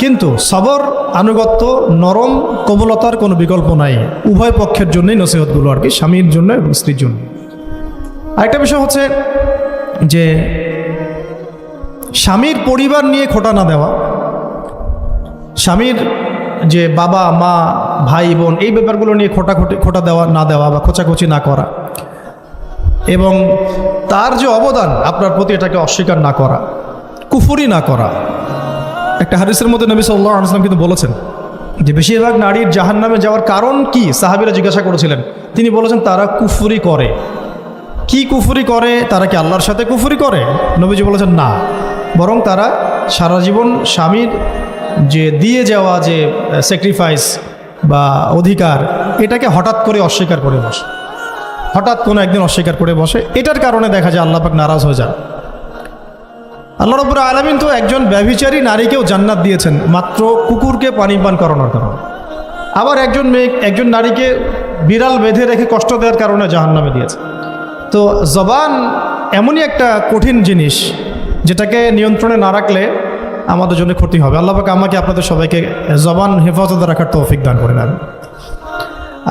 কিন্তু সবর, আনুগত্য, নরম কোমলতার কোনো বিকল্প নাই। উভয় পক্ষের জন্যই নসিহতগুলো আর কি, স্বামীর জন্য এবং স্ত্রীর জন্য। আরেকটা বিষয় হচ্ছে যে স্বামীর পরিবার নিয়ে খোঁটা না দেওয়া, স্বামীর যে বাবা মা ভাই বোন এই ব্যাপারগুলো নিয়ে খোঁটা দেওয়া না দেওয়া বা খোঁচাখুচি না করা, এবং তার যে অবদান আপনার প্রতি এটাকে অস্বীকার না করা, কুফরি না করা। একটা হাদিসের মধ্যে নবী সাল্লাল্লাহু আলাইহি ওয়াসাল্লাম কিন্তু বলেছেন যে বেশিরভাগ নারীর জাহান্নামে যাওয়ার কারণ কি? সাহাবীরা জিজ্ঞাসা করেছিলেন, তিনি বলেছেন তারা কুফরি করে। কি কুফরি করে? তারা কি আল্লাহর সাথে কুফরি করে? নবীজি বলেছেন না, বরং তারা সারা জীবন স্বামীর যে দিয়ে যাওয়া যে স্যাক্রিফাইস বা অধিকার, এটাকে হঠাৎ করে অস্বীকার করে বসে, হঠাৎ কোনো একদিন অস্বীকার করে বসে। এটার কারণে দেখা যায় আল্লাহ পাক নারাজ হয়ে যান। আল্লাহ রাব্বুল আলামিন তো একজন ব্যভিচারী নারীকেও জান্নাত দিয়েছেন মাত্র কুকুরকে পানি পান করানোর কারণে। আবার একজন নারীকে বিড়াল বেঁধে রেখে কষ্ট দেওয়ার কারণে জাহান্নামে দিয়েছে। তো জবান এমনই একটা কঠিন জিনিস, যেটাকে নিয়ন্ত্রণে না রাখলে আমাদের জন্য ক্ষতি হবে। আল্লাহ পাক আমাকে আপনাদের সবাইকে জবান হেফাজতে রাখার তৌফিক দান করেন।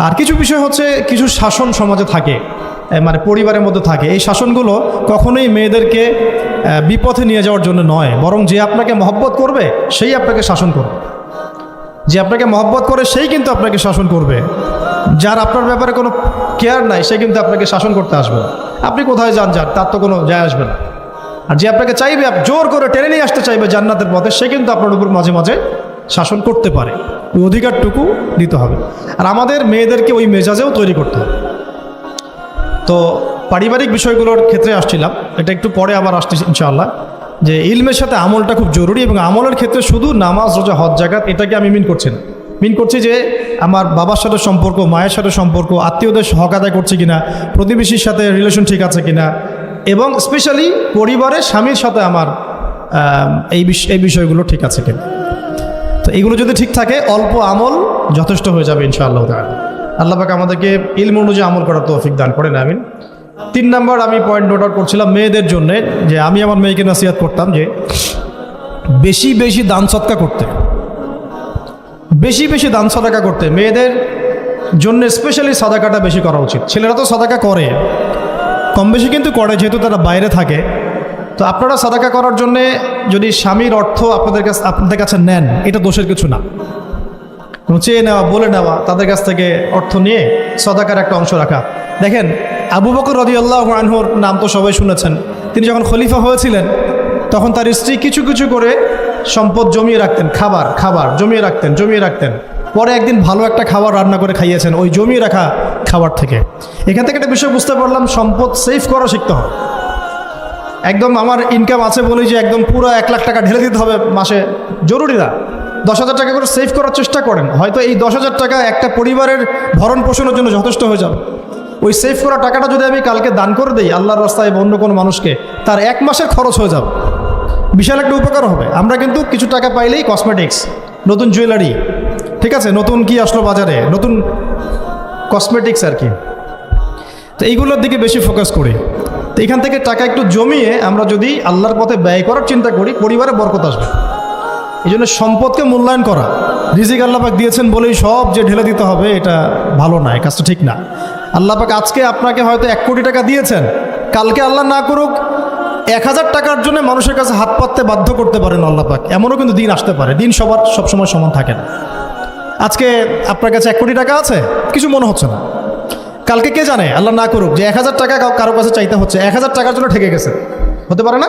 আর কিছু বিষয় হচ্ছে, কিছু শাসন সমাজে থাকে, মানে পরিবারের মধ্যে থাকে। এই শাসনগুলো কখনোই মেয়েদেরকে বিপথে নিয়ে যাওয়ার জন্য নয়, বরং যে আপনাকে মহব্বত করবে সেই আপনাকে শাসন করবে। যে আপনাকে মহব্বত করে সেই কিন্তু আপনাকে শাসন করবে। যার আপনার ব্যাপারে কোনো কেয়ার নাই সে কিন্তু আপনাকে শাসন করতে আসবে না। আপনি কোথায় যান তার তো কোনো যায় আসবে না। আর যে আপনাকে চাইবে, জোর করে টেনে নিয়ে আসতে চাইবে জান্নাতের পথে, সে কিন্তু আপনার উপর মাঝে মাঝে শাসন করতে পারে। ওই অধিকারটুকু দিতে হবে। আর আমাদের মেয়েদেরকে ওই মেজাজেও তৈরি করতে হবে। তো পারিবারিক বিষয়গুলোর ক্ষেত্রে আসছিলাম, এটা একটু পরে আবার আসতেছি ইনশাআল্লাহ, যে ইলমের সাথে আমলটা খুব জরুরি। এবং আমলের ক্ষেত্রে শুধু নামাজ, রোজা, হজ, যাকাত এটাকে আমি মিন করছি না। মিন করছি যে আমার বাবার সাথে সম্পর্ক, মায়ের সাথে সম্পর্ক, আত্মীয়দের হক আদায় করছি কিনা, প্রতিবেশীর সাথে রিলেশন ঠিক আছে কিনা, এবং স্পেশালি পরিবারের স্বামীর সাথে আমার এই বিষয়গুলো ঠিক আছে কিনা। তো এইগুলো যদি ঠিক থাকে অল্প আমল যথেষ্ট হয়ে যাবে ইনশাআল্লাহ তাআলা। আল্লাহ পাক আমাদেরকে ইলম অনুযায়ী আমল করার তৌফিক দান করেন, আমিন। 3 নম্বর আমি পয়েন্ট নোট আউট করছিলাম মেয়েদের জন্যে, যে আমি আমার মেয়েকে নসিহত করতাম যে বেশি বেশি দান সদকা করতে, বেশি বেশি দান সদকা করতে। মেয়েদের জন্য স্পেশালি সাদাকাটা বেশি করা উচিত। ছেলেরা তো সাদাকা করে, কম বেশি কিন্তু করে, যেহেতু তারা বাইরে থাকে। তো আপনারা সাদাকা করার জন্যে যদি স্বামীর অর্থ আপনাদের কাছে নেন, এটা দোষের কিছু না। চেয়ে নেওয়া, বলে নেওয়া, তাদের কাছ থেকে অর্থ নিয়ে সাদাকার একটা অংশ রাখা। দেখেন, আবু বকর রাদিয়াল্লাহু আনহুর নাম তো সবাই শুনেছেন। তিনি যখন খলিফা হয়েছিলেন তখন তার স্ত্রী কিছু কিছু করে সম্পদ জমিয়ে রাখতেন, খাবার জমিয়ে রাখতেন। পরে একদিন ভালো একটা খাবার রান্না করে খাইয়েছেন ওই জমিয়ে রাখা খাবার থেকে। এখান থেকে একটা বিষয় বুঝতে পারলাম, সম্পদ সেভ করা শিখতে হবে। একদম আমার ইনকাম আছে বলেই যে একদম পুরো 1 লাখ টাকা ঢেলে দিতে হবে মাসে, জরুরি না। 10,000 টাকা করে সেভ করার চেষ্টা করেন। হয়তো এই 10,000 টাকা একটা পরিবারের ভরণ পোষণের জন্য যথেষ্ট হয়ে যাবে। ওই সেভ করা টাকাটা যদি আমি কালকে দান করে দিই আল্লাহর রাস্তায় অন্য কোনো মানুষকে, তার 1 মাসের খরচ হয়ে যাবে, বিশাল একটা উপকার হবে। আমরা কিন্তু কিছু টাকা পাইলেই কসমেটিক্স, নতুন জুয়েলারি, ঠিক আছে, নতুন কি আসলো বাজারে, নতুন কসমেটিক্স আর কি, তো এইগুলোর দিকে বেশি ফোকাস করি। তো এখান থেকে টাকা একটু জমিয়ে আমরা যদি আল্লাহর পথে ব্যয় করার চিন্তা করি, পরিবারে বরকত আসবে। এই জন্য সম্পদকে মূল্যায়ন করা, রিজিক আল্লাহ পাক দিয়েছেন বলেই সব যে ঢেলে দিতে হবে, এটা ভালো না, এই কাজটা ঠিক না। আল্লাহ পাক আজকে আপনাকে হয়তো 1 কোটি টাকা দিয়েছেন, কালকে আল্লাহ না করুক 1000 টাকার জন্য মানুষের কাছে হাত পাততে বাধ্য করতে পারেন আল্লাহ পাক। এমনও কিন্তু দিন আসতে পারে, দিন সবার সবসময় সমান থাকে না। আজকে আপনার কাছে 1 কোটি টাকা আছে, কিছু মনে হচ্ছে না। কালকে কে জানে, আল্লাহ না করুক, যে 1000 টাকা কারো কাছে চাইতে হচ্ছে, 1000 টাকার জন্য ঠেকে গেছে, হতে পারে না।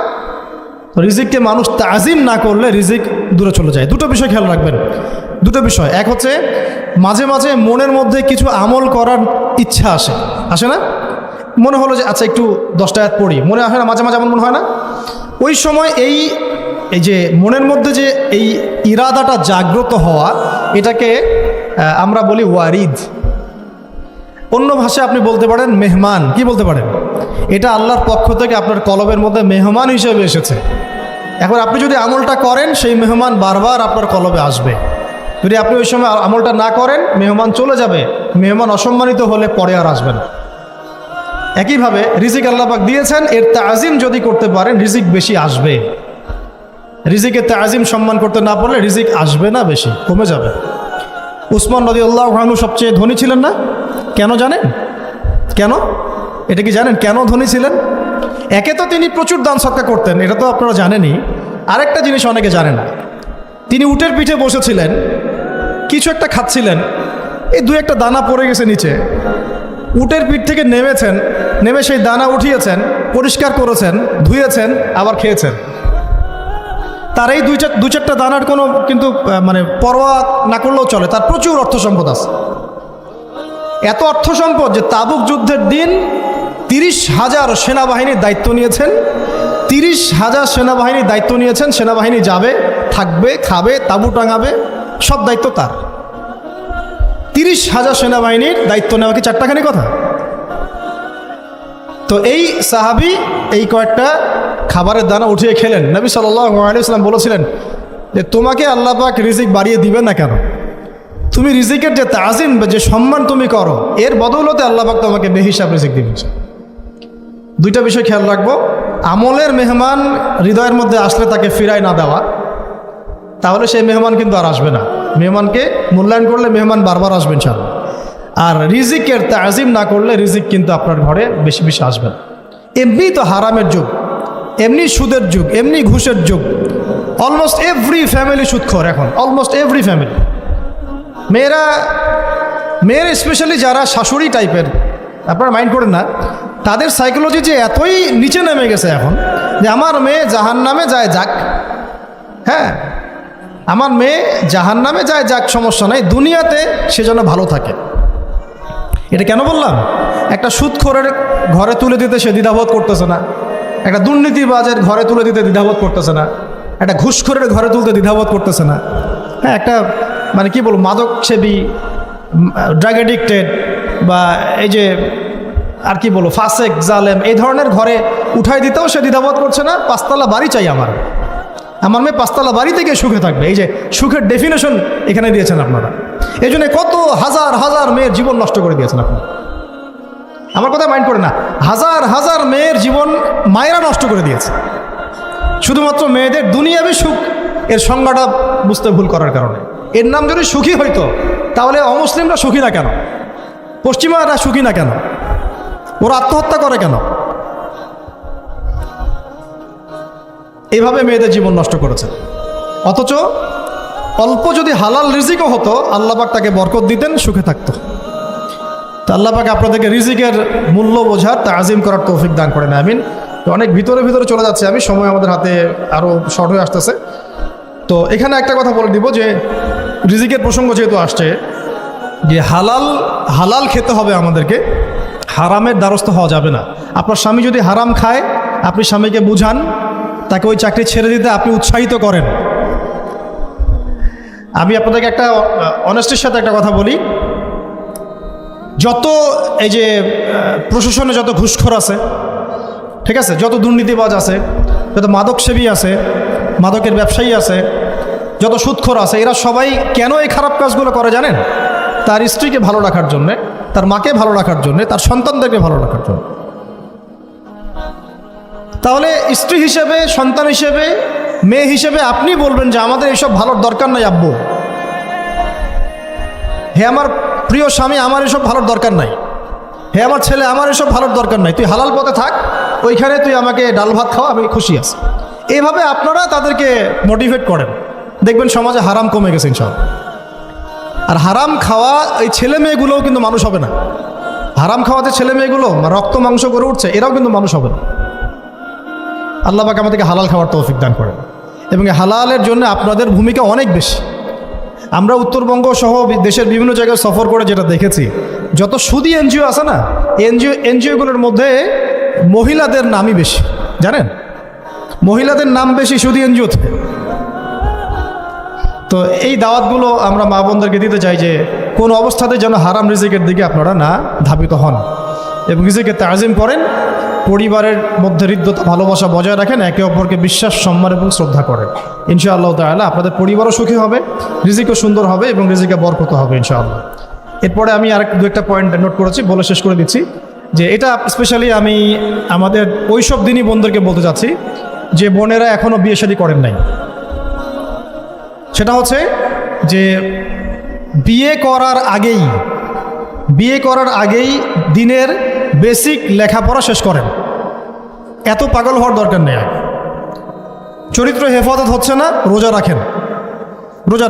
তো রিজিককে মানুষ তাজিম না করলে রিজিক দূরে চলে যায়। দুটো বিষয় খেয়াল রাখবেন, দুটো বিষয়। এক হচ্ছে মাঝে মাঝে মনের মধ্যে কিছু আমল করার ইচ্ছা আসে না? মনে হলো যে আচ্ছা একটু 10টা আয়াত পড়ি, মনে আসে না মাঝে মাঝে, এমন মনে হয় না? ওই সময় এই যে মনের মধ্যে যে এই ইরাদাটা জাগ্রত হওয়া, এটাকে আমরা বলি ওয়ারিদ। অন্য ভাষায় আপনি বলতে পারেন মেহমান। কি বলতে পারেন? এটা আল্লাহর পক্ষ থেকে আপনার কলবের মধ্যে মেহমান হিসেবে এসেছে। এখন আপনি যদি আমলটা করেন, সেই মেহমান বারবার আপনার কলবে আসবে। যদি আপনি ওই সময় আমলটা না করেন, মেহমান চলে যাবে, মেহমান অসম্মানিত হলে পরে আর আসবে না। একইভাবে রিজিক আল্লাহ পাক দিয়েছেন, এর তাজিম যদি করতে পারেন রিজিক বেশি আসবে। রিজিকের তাজিম সম্মান করতে না পারলে রিজিক আসবে না, বেশি কমে যাবে। উসমান রাদিয়াল্লাহু আনহু সবচেয়ে ধনী ছিলেন না? কেন জানেন? কেন? এটা কি জানেন কেন ধনী ছিলেন? একে তো তিনি প্রচুর দান সদকা করতেন, এটা তো আপনারা জানেনই। আরেকটা জিনিস অনেকে জানে না, তিনি উটের পিঠে বসেছিলেন, কিছু একটা খাচ্ছিলেন, এই 2-1টা দানা পড়ে গেছে নিচে। উটের পিঠ থেকে নেমেছেন, নেমে সেই দানা উঠিয়েছেন, পরিষ্কার করেছেন, ধুয়েছেন, আবার খেয়েছেন। তার এই 2-4টা দানার কোনো কিন্তু মানে পরোয়া না করলেও চলে, তার প্রচুর অর্থ সম্পদ আছে। এত অর্থ সম্পদ যে তাবুক যুদ্ধের দিন 30,000 সেনাবাহিনীর দায়িত্ব নিয়েছেন। 30,000 সেনাবাহিনীর দায়িত্ব নিয়েছেন। সেনাবাহিনী যাবে, থাকবে, খাবে, তাঁবু টাঙাবে, সব দায়িত্ব তার। 30,000 সেনাবাহিনীর দায়িত্ব নেওয়া কি চারটাখানি কথা? তো এই সাহাবী এই কয়েকটা খাবারের দানা উঠিয়ে খেলেন। নবী সাল্লাল্লাহু আলাইহি ওয়াসাল্লাম বলেছিলেন যে তোমাকে আল্লাহ পাক রিজিক বাড়িয়ে দিবেন না কেন? তুমি রিজিকের যে তাজিম, যে সম্মান তুমি করো, এর বদৌলতে আল্লাহ পাক তোমাকে বেহিসাব রিজিক দিবেন। 2টা বিষয় খেয়াল রাখবো। আমলের মেহমান হৃদয়ের মধ্যে আসলে তাকে ফিরায় না দেওয়া, তাহলে সেই মেহমান কিন্তু আর আসবে না। মেহমানকে মূল্যায়ন করলে মেহমান বারবার আসবেন ইনশাআল্লাহ। আর রিজিকের তাজিম না করলে রিজিক কিন্তু আপনার ঘরে বেশি বেশি আসবে না। এমনি তো হারামের যুগ, এমনি সুদের যুগ, এমনি ঘুষের যুগ। অলমোস্ট এভরি ফ্যামিলি সুদখোর এখন, অলমোস্ট এভরি ফ্যামিলি। মেয়ের স্পেশালি যারা শাশুড়ি টাইপের, আপনারা মাইন্ড করেন না, তাদের সাইকোলজি যে এতই নিচে নেমে গেছে এখন যে আমার মেয়ে জাহান্নামে যায় যাক, হ্যাঁ আমার মেয়ে জাহান্নামে যায় যাক, সমস্যা নাই, দুনিয়াতে সে যেন ভালো থাকে। এটা কেন বললাম? একটা সুদখোরের ঘরে তুলে দিতে সে দ্বিধাবোধ করতেছে না, একটা দুর্নীতিবাজের ঘরে তুলে দিতে দ্বিধাবোধ করতেছে না, একটা ঘুষখোরের ঘরে তুলতে দ্বিধাবোধ করতেছে না, হ্যাঁ একটা মানে কি বলবো মাদকসেবী, ড্রাগ এডিক্টেড বা এই যে আর কি বলবো ফাসেক জালেম, এই ধরনের ঘরে উঠাই দিতেও সে দ্বিধাবোধ করছে না। পাঁচতলা বাড়ি চাই আমার মেয়ে পাঁচতলা বাড়ি থেকে সুখে থাকবে। এই যে সুখের ডেফিনেশন এখানে দিয়েছেন আপনারা। এই জন্য কত হাজার হাজার মেয়ের জীবন নষ্ট করে দিয়েছেন আপনারা। আমার কথা মাইন্ড করে না, হাজার হাজার মেয়ের জীবন মায়েরা নষ্ট করে দিয়েছে শুধুমাত্র মেয়েদের দুনিয়াবী সুখ এর সংজ্ঞাটা বুঝতে ভুল করার কারণে। এর নাম যদি সুখী হইতো তাহলে অমুসলিমরা সুখী না কেন, পশ্চিমারা সুখী না কেন, ওরা আত্মহত্যা করে কেন? এইভাবে মেয়েদের জীবন নষ্ট করেছে। অথচ অল্প যদি হালাল রিজিকও হতো আল্লাহ পাক তাকে বরকত দিতেন, সুখে থাকতো। তো আল্লাহ পাক আপনাদেরকে রিজিকের মূল্য বোঝার, তাজিম করার তৌফিক দান করেন, আমিন। তো অনেক ভিতরে ভিতরে চলে যাচ্ছে আমি, সময় আমাদের হাতে আরও শর্ট হয়ে আসতেছে। তো এখানে একটা কথা বলে দিব যে রিজিকের প্রসঙ্গ যেহেতু আসছে, যে হালাল খেতে হবে আমাদেরকে, হারামের দ্বারস্থ হওয়া যাবে না। আপনার স্বামী যদি হারাম খায় আপনি স্বামীকে বুঝান, তাকে ওই চাকরি ছেড়ে দিতে আপনি উৎসাহিত করেন। আমি আপনাদেরকে একটা অনেস্টির সাথে একটা কথা বলি, যত এই যে প্রশাসনে যত ঘুষখোর আছে, ঠিক আছে, যত দুর্নীতিবাজ আছে, যত মাদকসেবী আছে, মাদকের ব্যবসায়ী আছে, যত সুদখোর আছে, এরা সবাই কেন এই খারাপ কাজগুলো করে জানেন? তার স্ত্রীকে ভালো রাখার জন্যে, তার মাকে ভালো রাখার জন্যে, তার সন্তানদেরকে ভালো রাখার জন্য। তাহলে স্ত্রী হিসেবে, সন্তান হিসেবে, মেয়ে হিসেবে আপনি বলবেন যে আমাদের এইসব ভালোর দরকার নাই আব্বু, হে আমার প্রিয় স্বামী আমার এসব ভালোর দরকার নাই, হে আমার ছেলে আমার এসব ভালোর দরকার নাই, তুই হালাল পথে থাক, ওইখানে তুই আমাকে ডাল ভাত খাওয়া, আমি খুশি আছি। এইভাবে আপনারা তাদেরকে মোটিভেট করেন, দেখবেন সমাজে হারাম কমে গেছে ইনশাআল্লাহ। আর হারাম খাওয়া এই ছেলে মেয়েগুলোও কিন্তু মানুষ হবে না। হারাম খাওয়াতে ছেলে মেয়েগুলো রক্ত মাংস করে উঠছে, এরাও কিন্তু মানুষ হবে না। আল্লাহ পাক আমাদেরকে হালাল খাওয়ার তৌফিক দান করেন, এবং হালালের জন্য আপনাদের ভূমিকা অনেক বেশি। আমরা উত্তরবঙ্গ সহ দেশের বিভিন্ন জায়গায় সফর করে যেটা দেখেছি, যত সুদী এনজিও আছে না, এনজিওগুলোর মধ্যে মহিলাদের নামই বেশি, জানেন? মহিলাদের নাম বেশি সুদী এনজিওতে। তো এই দাওয়াতগুলো আমরা মা বোনদেরকে দিতে চাই যে কোন অবস্থাতে যেন হারাম রিজিকের দিকে আপনারা না ধাবিত হন, এবং রিজিকে তাজিম করেন, পরিবারের মধ্যে হৃদ্যতা ভালোবাসা বজায় রাখেন, একে অপরকে বিশ্বাস, সম্মান এবং শ্রদ্ধা করেন। ইনশাআল্লাহ তাআলা আপনাদের পরিবারও সুখী হবে, রিজিকও সুন্দর হবে এবং রিজিকে বরকত হবে ইনশাআল্লাহ। এরপরে আমি আর দু একটা পয়েন্ট নোট করেছি, বলে শেষ করে দিচ্ছি যে এটা স্পেশালি আমি আমাদের ওইসব দিনই বোনদেরকে বলতে চাচ্ছি যে বোনেরা এখনও বিয়ে শাদী করেন নাই। সেটা হচ্ছে যে বিয়ে করার আগেই দিনের বেসিক লেখাপড়া শেষ করেন। এত পাগল হওয়ার দরকার নেই। চরিত্র হেফাজত হচ্ছে না, রোজা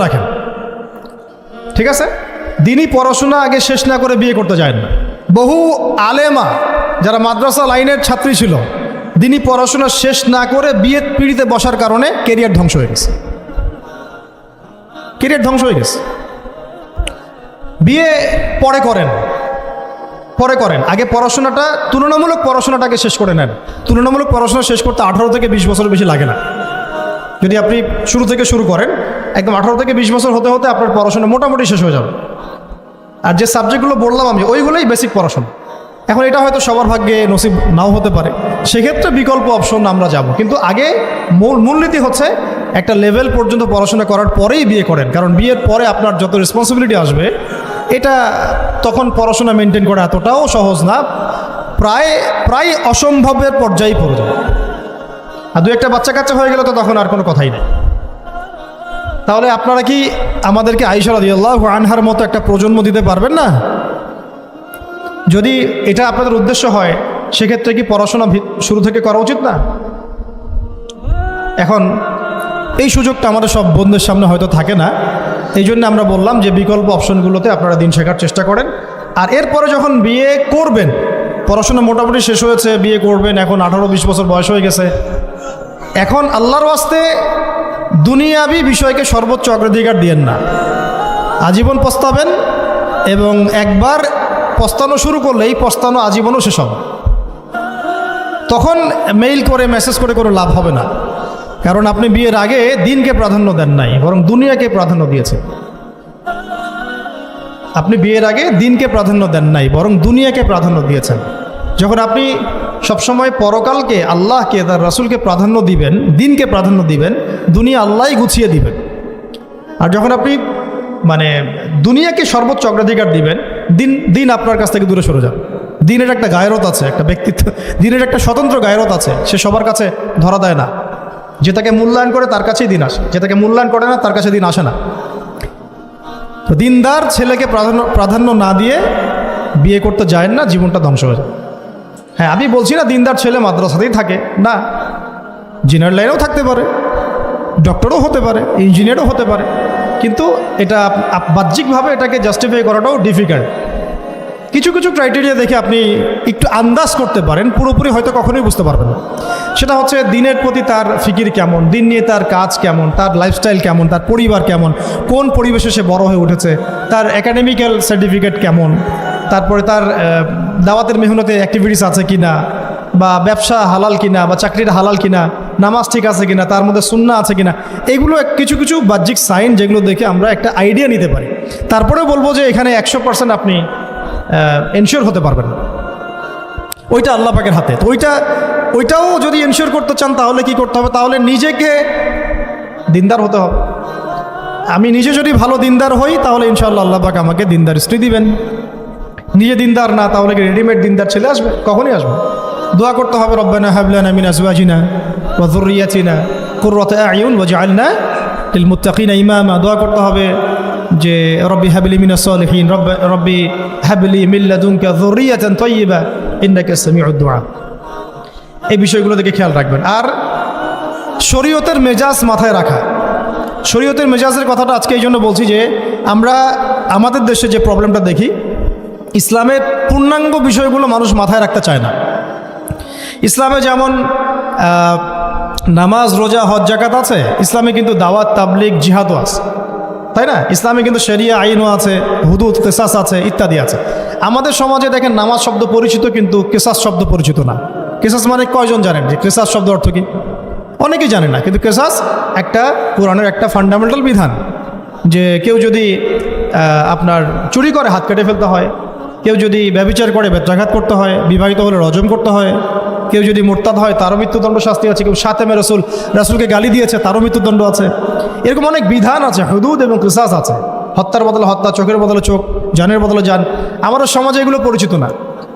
রাখেন, ঠিক আছে? দিনই পড়াশোনা আগে শেষ না করে বিয়ে করতে যায় না। বহু আলেমা যারা মাদ্রাসা লাইনের ছাত্রী ছিল, দিনই পড়াশোনা শেষ না করে বিয়ে পিড়িতে বসার কারণে কেরিয়ার ধ্বংস হয়ে গেছে। বিয়ে পরে করেন, আগে পড়াশোনাটা, তুলনামূলক পড়াশোনাটাকে শেষ করে নেন। তুলনামূলক পড়াশোনা শেষ করতে 18 থেকে 20 বছর বেশি লাগে না। যদি আপনি শুরু থেকে শুরু করেন, একদম 18 থেকে 20 বছর হতে হতে আপনার পড়াশোনা মোটামুটি শেষ হয়ে যাবে। আর যে সাবজেক্টগুলো বললাম আমি, ওইগুলোই বেসিক পড়াশোনা। এখন এটা হয়তো সবার ভাগ্যে নসিব নাও হতে পারে, সেক্ষেত্রে বিকল্প অপশন আমরা যাব। কিন্তু আগে মূলনীতি হচ্ছে একটা লেভেল পর্যন্ত পড়াশোনা করার পরেই বিয়ে করেন, কারণ বিয়ের পরে আপনার যত রেসপন্সিবিলিটি আসবে, এটা তখন পড়াশোনা মেনটেন করা এতটাও সহজ না, প্রায় অসম্ভবের পর্যায়ে পড়ে যাবে। আর দু একটা বাচ্চা কাচ্চা হয়ে গেলে তো তখন আর কোনো কথাই নেই। তাহলে আপনারা কি আমাদেরকে আয়েশা রাদিয়াল্লাহু আনহার মতো একটা প্রজন্ম দিতে পারবেন না? যদি এটা আপনাদের উদ্দেশ্য হয়, সেক্ষেত্রে কি পড়াশোনা শুরু থেকে করা উচিত না? এখন এই সুযোগটা আমাদের সব বন্ধুদের সামনে হয়তো থাকে না, এই জন্য আমরা বললাম যে বিকল্প অপশনগুলোতে আপনারা দিন শেখার চেষ্টা করেন। আর এরপরে যখন বিয়ে করবেন, পড়াশোনা মোটামুটি শেষ হয়েছে, বিয়ে করবেন, এখন 18-20 বছর বয়স হয়ে গেছে, এখন আল্লাহর ওয়াস্তে দুনিয়াবি বিষয়কে সর্বোচ্চ অগ্রাধিকার দিয়েন না। আজীবন পস্তাবেন, এবং একবার পস্তানো শুরু করলে এই পস্তানো আজীবনও শেষ হবে। তখন মেইল করে মেসেজ করে কোনো লাভ হবে না, কারণ আপনি বিয়ের আগে দিনকে প্রাধান্য দেন নাই, বরং দুনিয়াকে প্রাধান্য দিয়েছেন। আপনি বিয়ের আগে দিনকে প্রাধান্য দেন নাই, বরং দুনিয়াকে প্রাধান্য দিয়েছেন। যখন আপনি সবসময় পরকালকে, আল্লাহকে, তার রাসূলকে প্রাধান্য দিবেন, দিনকে প্রাধান্য দিবেন, দুনিয়া আল্লাহই গুছিয়ে দিবেন। আর যখন আপনি দুনিয়াকে সর্বোচ্চ অগ্রাধিকার দিবেন, দিন আপনার কাছ থেকে দূরে সরে যান। দিনের একটা গায়রত আছে, একটা ব্যক্তিত্ব, দিনের একটা স্বতন্ত্র গায়রত আছে, সে সবার কাছে ধরা দেয় না। যে তাকে মূল্যায়ন করে তার কাছেই দিন আসে, যে তাকে মূল্যায়ন করে না তার কাছে দিন আসে না। তো দিনদার ছেলেকে প্রাধান্য না দিয়ে বিয়ে করতে যায় না, জীবনটা ধ্বংস হয়ে যায়। হ্যাঁ, আমি বলছি না দিনদার ছেলে মাদ্রাসাতেই থাকে, না, ইঞ্জিনিয়ার লাইনেও থাকতে পারে, ডক্টরও হতে পারে, ইঞ্জিনিয়ারও হতে পারে, কিন্তু এটা বাহ্যিকভাবে এটাকে জাস্টিফাই করাটাও ডিফিকাল্ট। কিছু কিছু ক্রাইটেরিয়া দেখে আপনি একটু আন্দাজ করতে পারেন, পুরোপুরি হয়তো কখনোই বুঝতে পারবেন না। সেটা হচ্ছে দিনের প্রতি তার ফিকির কেমন, দিন নিয়ে তার কাজ কেমন, তার লাইফস্টাইল কেমন, তার পরিবার কেমন, কোন পরিবেশে সে বড় হয়ে উঠেছে, তার একাডেমিক্যাল সার্টিফিকেট কেমন, তারপরে তার দাওয়াতের মেহনতে অ্যাক্টিভিটিস আছে কিনা, বা ব্যবসা হালাল কিনা, বা চাকরিটা হালাল কিনা, নামাজ ঠিক আছে কিনা, তার মধ্যে সুন্নাহ আছে কিনা, এগুলো কিছু কিছু বাহ্যিক সাইন যেগুলো দেখে আমরা একটা আইডিয়া নিতে পারি। তারপরে বলবো যে এখানে 100% আপনি এনশিওর হতে পারবেন না, ওইটা আল্লাহ পাকের হাতে। তো ওইটাও যদি এনশিওর করতে চান তাহলে কি করতে হবে? তাহলে নিজেকে দিনদার হতে হবে। আমি নিজে যদি ভালো দিনদার হই তাহলে ইনশাআল্লাহ আল্লাহ পাক আমাকে দিনদার স্ত্রী দিবেন। নিজে দিনদার না, তাহলে কি রেডিমেড দিনদার ছেলে আসবে? কখনই আসবে। দোয়া করতে হবে, রব্বানা হাব লানা মিন আজওয়াজিনা ওয়া যুররিয়াতিনা কুররাতা আ'য়ুন ওয়াজআলনা লিল মুত্তাকিনা ইমামা। দোয়া করতে হবে যে রব্বি হাবলি মিনাস সালিহিন, রব্বি হাবলি মিন লাদুনকা যুররিয়াতান তাইয়্যিবা ইন্নাকা সামিউদ দুআ। এই বিষয়গুলো থেকে খেয়াল রাখবেন। আর শরীয়তের মেজাজ মাথায় রাখা। শরীয়তের মেজাজের কথাটা আজকে এই জন্য বলছি যে আমরা আমাদের দেশে যে প্রবলেমটা দেখি, ইসলামের পূর্ণাঙ্গ বিষয়গুলো মানুষ মাথায় রাখতে চায় না। ইসলামে যেমন নামাজ, রোজা, হজ, যাকাত আছে, ইসলামে কিন্তু দাওয়াত, তাবলিগ, জিহাদও আছে, তাই না? ইসলামে কিন্তু শরিয়া আইনও আছে, হুদুদ, কিসাস আছে, ইত্যাদি আছে। আমাদের সমাজে দেখেন নামাজ শব্দ পরিচিত, কিন্তু কিসাস শব্দ পরিচিত না। কিসাস মানে কয়জন জানেন যে কিসাস শব্দ অর্থ কি? অনেকেই জানে না, কিন্তু কিসাস একটা কোরআনের একটা ফান্ডামেন্টাল বিধান, যে কেউ যদি আপনার চুরি করে হাত কেটে ফেলতে হয়, কেউ যদি ব্যভিচার করে বেত্রাঘাত করতে হয়, বিবাহিত হলে রজম করতে হয়, কেউ যদি মোরতাদ হয় তারও মৃত্যুদণ্ড শাস্তি আছে, কেউ শাতেমে রাসূলকে গালি দিয়েছে তারও মৃত্যুদণ্ড আছে। এরকম অনেক বিধান আছে, হুদুদ এবং কিসাস আছে। হত্যার বদলে হত্যা, চোখের বদলে চোখ, জানের বদলে জান। আমাদের সমাজে এগুলো পরিচিত না।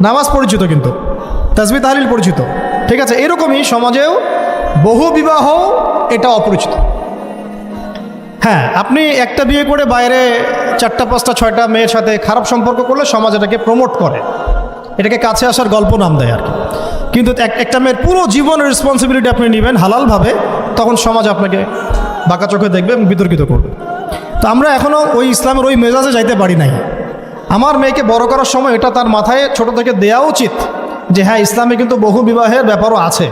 নামাজ পরিচিত, কিন্তু তাসবিহ তাহলিল পরিচিত, ঠিক আছে? এরকমই সমাজেও বহু বিবাহ এটা অপরিচিত। হ্যাঁ, আপনি একটা বিয়ে করে বাইরে 4টা 5টা 6টা মেয়ের সাথে খারাপ সম্পর্ক করলে সমাজ এটাকে প্রমোট করে, এটাকে কাছে আসার গল্প নাম দেয় আর কি। কিন্তু একটা মেয়ের পুরো জীবনের রেসপন্সিবিলিটি আপনি নেবেন হালালভাবে, তখন সমাজ আপনাকে বাঁকা চোখে দেখবে এবং বিতর্কিত করবে। তো আমরা এখনও ওই ইসলামের ওই মেজাজে যাইতে পারি নাই। আমার মেয়েকে বড় করার সময় এটা তার মাথায় ছোট থেকে দেওয়া উচিত যে হ্যাঁ, ইসলামে কিন্তু বহু বিবাহের ব্যাপারও আছে,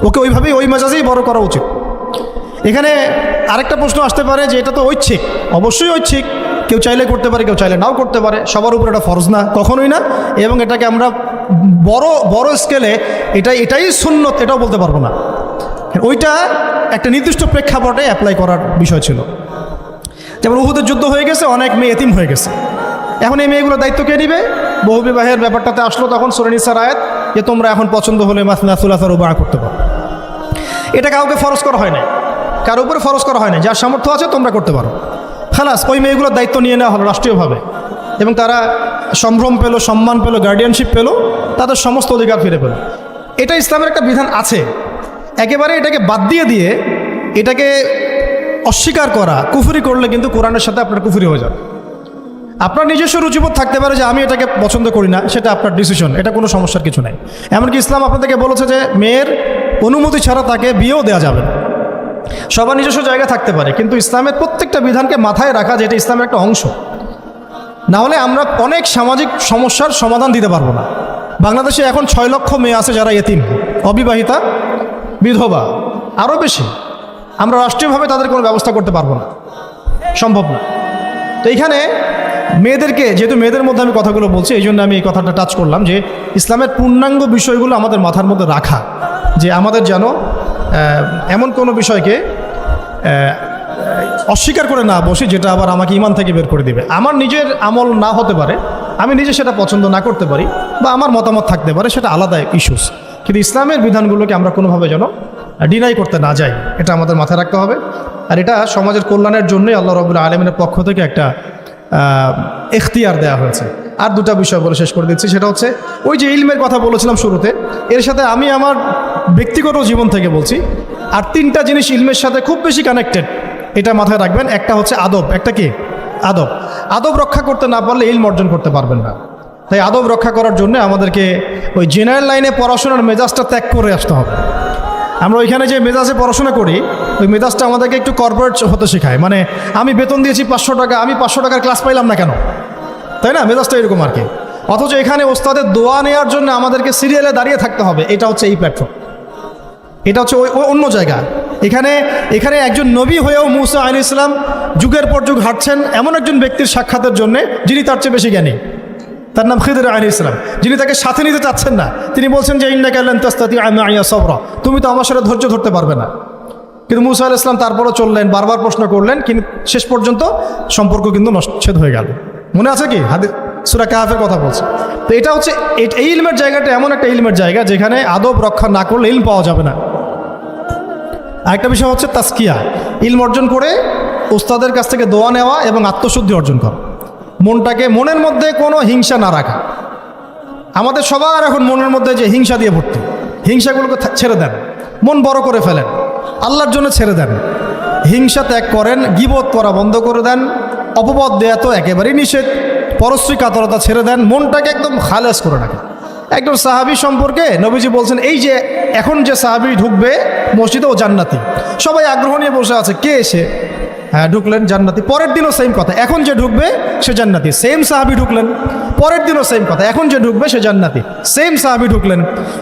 ওকে ওইভাবেই ওই মেজাজেই বড় করা উচিত। এখানে আরেকটা প্রশ্ন আসতে পারে যে এটা তো ঐচ্ছিক। অবশ্যই ঐচ্ছিক, কেউ চাইলে করতে পারে, কেউ চাইলে নাও করতে পারে, সবার উপর এটা ফরজ না, কখনোই না। এবং এটাকে আমরা বড় স্কেলে এটাই সুন্নত এটাও বলতে পারবো না। ওইটা একটা নির্দিষ্ট প্রেক্ষাপটে অ্যাপ্লাই করার বিষয় ছিল। যেমন উহুদের যুদ্ধ হয়ে গেছে, অনেক মেয়ে এতিম হয়ে গেছে, এখন এই মেয়েগুলোর দায়িত্ব কে নিবে? বহু বিবাহের ব্যাপারটাতে আসলো তখন সূরা নিসার আয়াত যে তোমরা এখন পছন্দ হলে মাসনা সুলাসা রুবা করতে পারো। এটা কাউকে ফরজ করা হয় না, কারোর উপরে ফরজ করা হয় না। যার সামর্থ্য আছে তোমরা করতে পারো, খালাস। ওই মেয়েগুলোর দায়িত্ব নিয়ে নেওয়া হলো রাষ্ট্রীয়ভাবে, এবং তারা সম্ভ্রম পেল, সম্মান পেল, গার্ডিয়ানশিপ পেল, তাদের সমস্ত অধিকার ফিরে পেল। এটা ইসলামের একটা বিধান আছে। একেবারে এটাকে বাদ দিয়ে এটাকে অস্বীকার করা, কুফরি করলে কিন্তু কোরআনের সাথে আপনার কুফরি হয়ে যাবে। আপনার নিজস্ব রুচিবোধ থাকতে পারে যে আমি এটাকে পছন্দ করি না, সেটা আপনার ডিসিশন, এটা কোনো সমস্যার কিছু নাই। এমনকি ইসলাম আপনাদেরকে বলেছে যে মেয়ের অনুমতি ছাড়া তাকে বিয়েও দেওয়া যাবে না। সবার নিজস্ব জায়গা থাকতে পারে, কিন্তু ইসলামের প্রত্যেকটা বিধানকে মাথায় রাখা যেটা ইসলামের একটা অংশ, না হলে আমরা অনেক সামাজিক সমস্যার সমাধান দিতে পারবো না। বাংলাদেশে এখন 6 লক্ষ মেয়ে আছে যারা এতিম, অবিবাহিতা, বিধবা, আরও বেশি। আমরা রাষ্ট্রীয়ভাবে তাদের কোনো ব্যবস্থা করতে পারবো না, সম্ভব না। তো এইখানে মেয়েদেরকে, যেহেতু মেয়েদের মধ্যে আমি কথাগুলো বলছি, এই জন্য আমি এই কথাটা টাচ করলাম যে ইসলামের পূর্ণাঙ্গ বিষয়গুলো আমাদের মাথার মধ্যে রাখা, যে আমাদের যেন এমন কোনো বিষয়কে অস্বীকার করে না বসি যেটা আবার আমাকে ইমান থেকে বের করে দিবে। আমার নিজের আমল না হতে পারে, আমি নিজে সেটা পছন্দ না করতে পারি, বা আমার মতামত থাকতে পারে, সেটা আলাদা ইস্যুস, কিন্তু ইসলামের বিধানগুলোকে আমরা কোনোভাবে যেন ডিনাই করতে না যাই, এটা আমাদের মাথায় রাখতে হবে। আর এটা সমাজের কল্যাণের জন্যই আল্লাহ রাব্বুল আলামিনের পক্ষ থেকে একটা এখতিয়ার দেওয়া হয়েছে। আর দুটা বিষয় বলে শেষ করে দিচ্ছি, সেটা হচ্ছে ওই যে ইলমের কথা বলেছিলাম শুরুতে, এর সাথে আমি আমার ব্যক্তিগত জীবন থেকে বলছি, আর 3টা জিনিস ইলমের সাথে খুব বেশি কানেক্টেড, এটা মাথায় রাখবেন। একটা হচ্ছে আদব। একটা কি? আদব। আদব রক্ষা করতে না পারলে ইলম অর্জন করতে পারবেন না। তাই আদব রক্ষা করার জন্য আমাদেরকে ওই জেনারেল লাইনে পড়াশোনার মেজাজটা ত্যাগ করে আসতে হবে। আমরা ওইখানে যে মেজাজে পড়াশোনা করি, ওই মেজাজটা আমাদেরকে একটু কর্পোরেট হতে শেখায়। মানে আমি বেতন দিয়েছি 500 টাকা, আমি 500 টাকার ক্লাস পাইলাম না কেন, তাই না? মেজাজটা এরকম আর কি। অথচ এখানে ওস্তাদের দোয়া নেওয়ার জন্য আমাদেরকে সিরিয়ালে দাঁড়িয়ে থাকতে হবে। এটা হচ্ছে এই প্ল্যাটফর্ম, এটা হচ্ছে ওই অন্য জায়গা। এখানে একজন নবী হয়েও মুসা আলাইহিস সালাম যুগের পর যুগ হাঁটছেন এমন একজন ব্যক্তির সাক্ষাতের জন্য যিনি তার চেয়ে বেশি জ্ঞানী, তার নাম খিদর আলাইহিস সালাম, যিনি তাকে সাথে নিতে চাচ্ছেন না। তিনি বলছেন যে ইন্নাকা লান তাস্তাতিআ মাইয়া সাবরা, তুমি তো আমার সাথে ধৈর্য ধরতে পারবে না। কিন্তু মুসা আলাইহিস সালাম তারপরও চললেন, বারবার প্রশ্ন করলেন, কিন্তু শেষ পর্যন্ত সম্পর্ক কিন্তু নচ্ছেদ হয়ে গেল। মনে আছে কি? হাদিস সূরা কাহফের কথা বলছে। তো এটা হচ্ছে এই ইলমের জায়গাটা এমন একটা ইলমের জায়গা যেখানে আদব রক্ষা না করলে ইলম পাওয়া যাবে না। আরেকটা বিষয় হচ্ছে তাসকিয়া, ইলম অর্জন করে উস্তাদের কাছ থেকে দোয়া নেওয়া এবং আত্মশুদ্ধি অর্জন করা, মনের মধ্যে কোনো হিংসা না রাখা। আমাদের সবার এখন মনের মধ্যে যে হিংসা দিয়ে ভর্তি, হিংসাগুলোকে ছেড়ে দেন, মন বড় করে ফেলেন, আল্লাহর জন্য ছেড়ে দেন, হিংসা ত্যাগ করেন, গীবত করা বন্ধ করে দেন, অপবাদ দেয়া তো একেবারেই নিষেধ, পরশ্রী কাতরতা ছেড়ে দেন, মনটাকে একদম খালেস করে রাখেন। একজন সাহাবী সম্পর্কে নবীজি বলছেন, এই যে এখন যে সাহাবী ঢুকবে মসজিদে ও জান্নাতি, সবাই আগ্রহ নিয়ে বসে আছে, কে এসে? হ্যাঁ ঢুকলেন, জান্নাতি। পরের দিনও সেম কথা, এখন যে ঢুকবে সে জান্নাতি। সেম সাহাবী ঢুকলেন, পরের দিনও সেম কথা, এখন যে ঢুকবে সে জান্নাতি। সেম সাহাবী ঢুকলেন।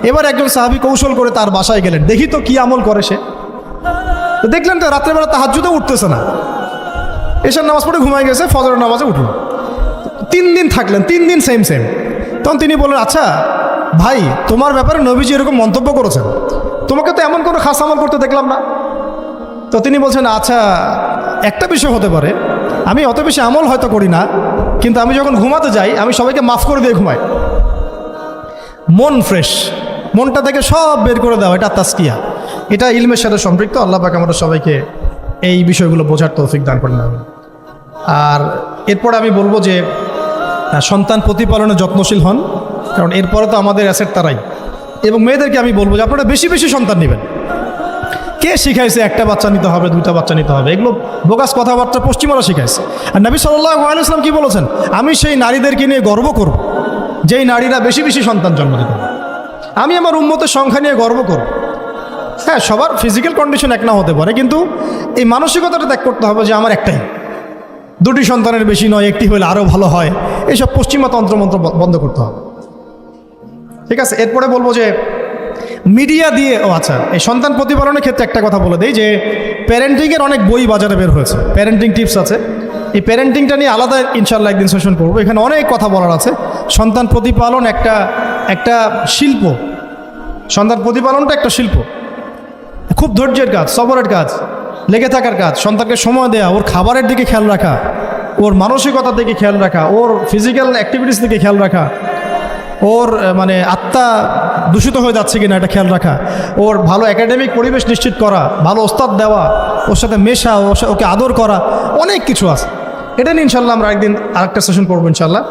এবার একজন সাহাবী কৌশল করে তার বাসায় গেলেন, দেখি তো কি আমল করে সে। তো দেখলেন তো রাত্রেবেলা তাহাজ্জুদে উঠতেছে না, এশার নামাজ পড়ে ঘুমাই গেছে, ফজরের নামাজে উঠল। 3 দিন থাকলেন, 3 দিন সেম। তখন তিনি বললেন, আচ্ছা ভাই, তোমার ব্যাপারে নবীজি এরকম মন্তব্য করেছেন, তোমাকে তো এমন কোনো খাস আমল করতে দেখলাম না। তো তিনি বলছেন, আচ্ছা একটা বিষয় হতে পারে, আমি অত বেশি আমল হয়তো করি না, কিন্তু আমি যখন ঘুমাতে যাই আমি সবাইকে মাফ করে দিয়ে ঘুমাই। মন ফ্রেশ, মনটা থেকে সব বের করে দেওয়া, এটা তাসকিয়া, এটা ইলমের সাথে সম্পৃক্ত। আল্লাহ পাক আমাদের সবাইকে এই বিষয়গুলো বোঝার তৌফিক দান করেন। আর এরপর আমি বলবো যে সন্তান প্রতিপালনে যত্নশীল হন, কারণ এরপরে তো আমাদের অ্যাসেট তারাই। এবং মেয়েদেরকে আমি বলবো যে আপনারা বেশি বেশি সন্তান নেবেন। কে শিখাইছে একটা বাচ্চা নিতে হবে, 2টা বাচ্চা নিতে হবে? এগুলো বোগাস কথাবার্তা পশ্চিমারা শিখাইছে। আর নবী সাল্লাল্লাহু আলাইহি ওয়াসাল্লাম কি বলেছেন? আমি সেই নারীদেরকে নিয়ে গর্ব করব যেই নারীরা বেশি বেশি সন্তান জন্ম দিতে পারে। আমি আমার উম্মতের সংখ্যা নিয়ে গর্ব করব। হ্যাঁ, সবার ফিজিক্যাল কন্ডিশন এক না হতে পারে, কিন্তু এই মানসিকতাটা ত্যাগ করতে হবে যে আমার একটাই, 2টি সন্তানের বেশি নয়, একটি হলে আরও ভালো হয়। এইসব পশ্চিমা তন্ত্রমন্ত্র বন্ধ করতে হবে। ঠিক আছে, এরপরে বলবো যে মিডিয়া দিয়ে, আচ্ছা, এই সন্তান প্রতিপালনের ক্ষেত্রে একটা কথা বলে দিই যে প্যারেন্টিংয়ের অনেক বই বাজারে বের হয়েছে, প্যারেন্টিং টিপস আছে। এই প্যারেন্টিংটা নিয়ে আলাদা ইনশাল্লাহ একদিন সেশন করবো, এখানে অনেক কথা বলার আছে। সন্তান প্রতিপালন একটা শিল্প, সন্তান প্রতিপালনটা একটা শিল্প, খুব ধৈর্যের কাজ, সবরের কাজ, লেগে থাকার কাজ। সন্তানকে সময় দেওয়া, ওর খাবারের দিকে খেয়াল রাখা, ওর মানসিকতার দিকে খেয়াল রাখা, ওর ফিজিক্যাল অ্যাক্টিভিটিস দিকে খেয়াল রাখা, ওর মানে আত্মা দূষিত হয়ে যাচ্ছে কিনা এটা খেয়াল রাখা, ওর ভালো একাডেমিক পরিবেশ নিশ্চিত করা, ভালো ওস্তাদ দেওয়া, ওর সাথে মেশা, ওকে আদর করা, অনেক কিছু আছে। এটা নিয়ে ইনশাল্লাহ আমরা একদিন আরেকটা সেশন করবো ইনশাল্লাহ।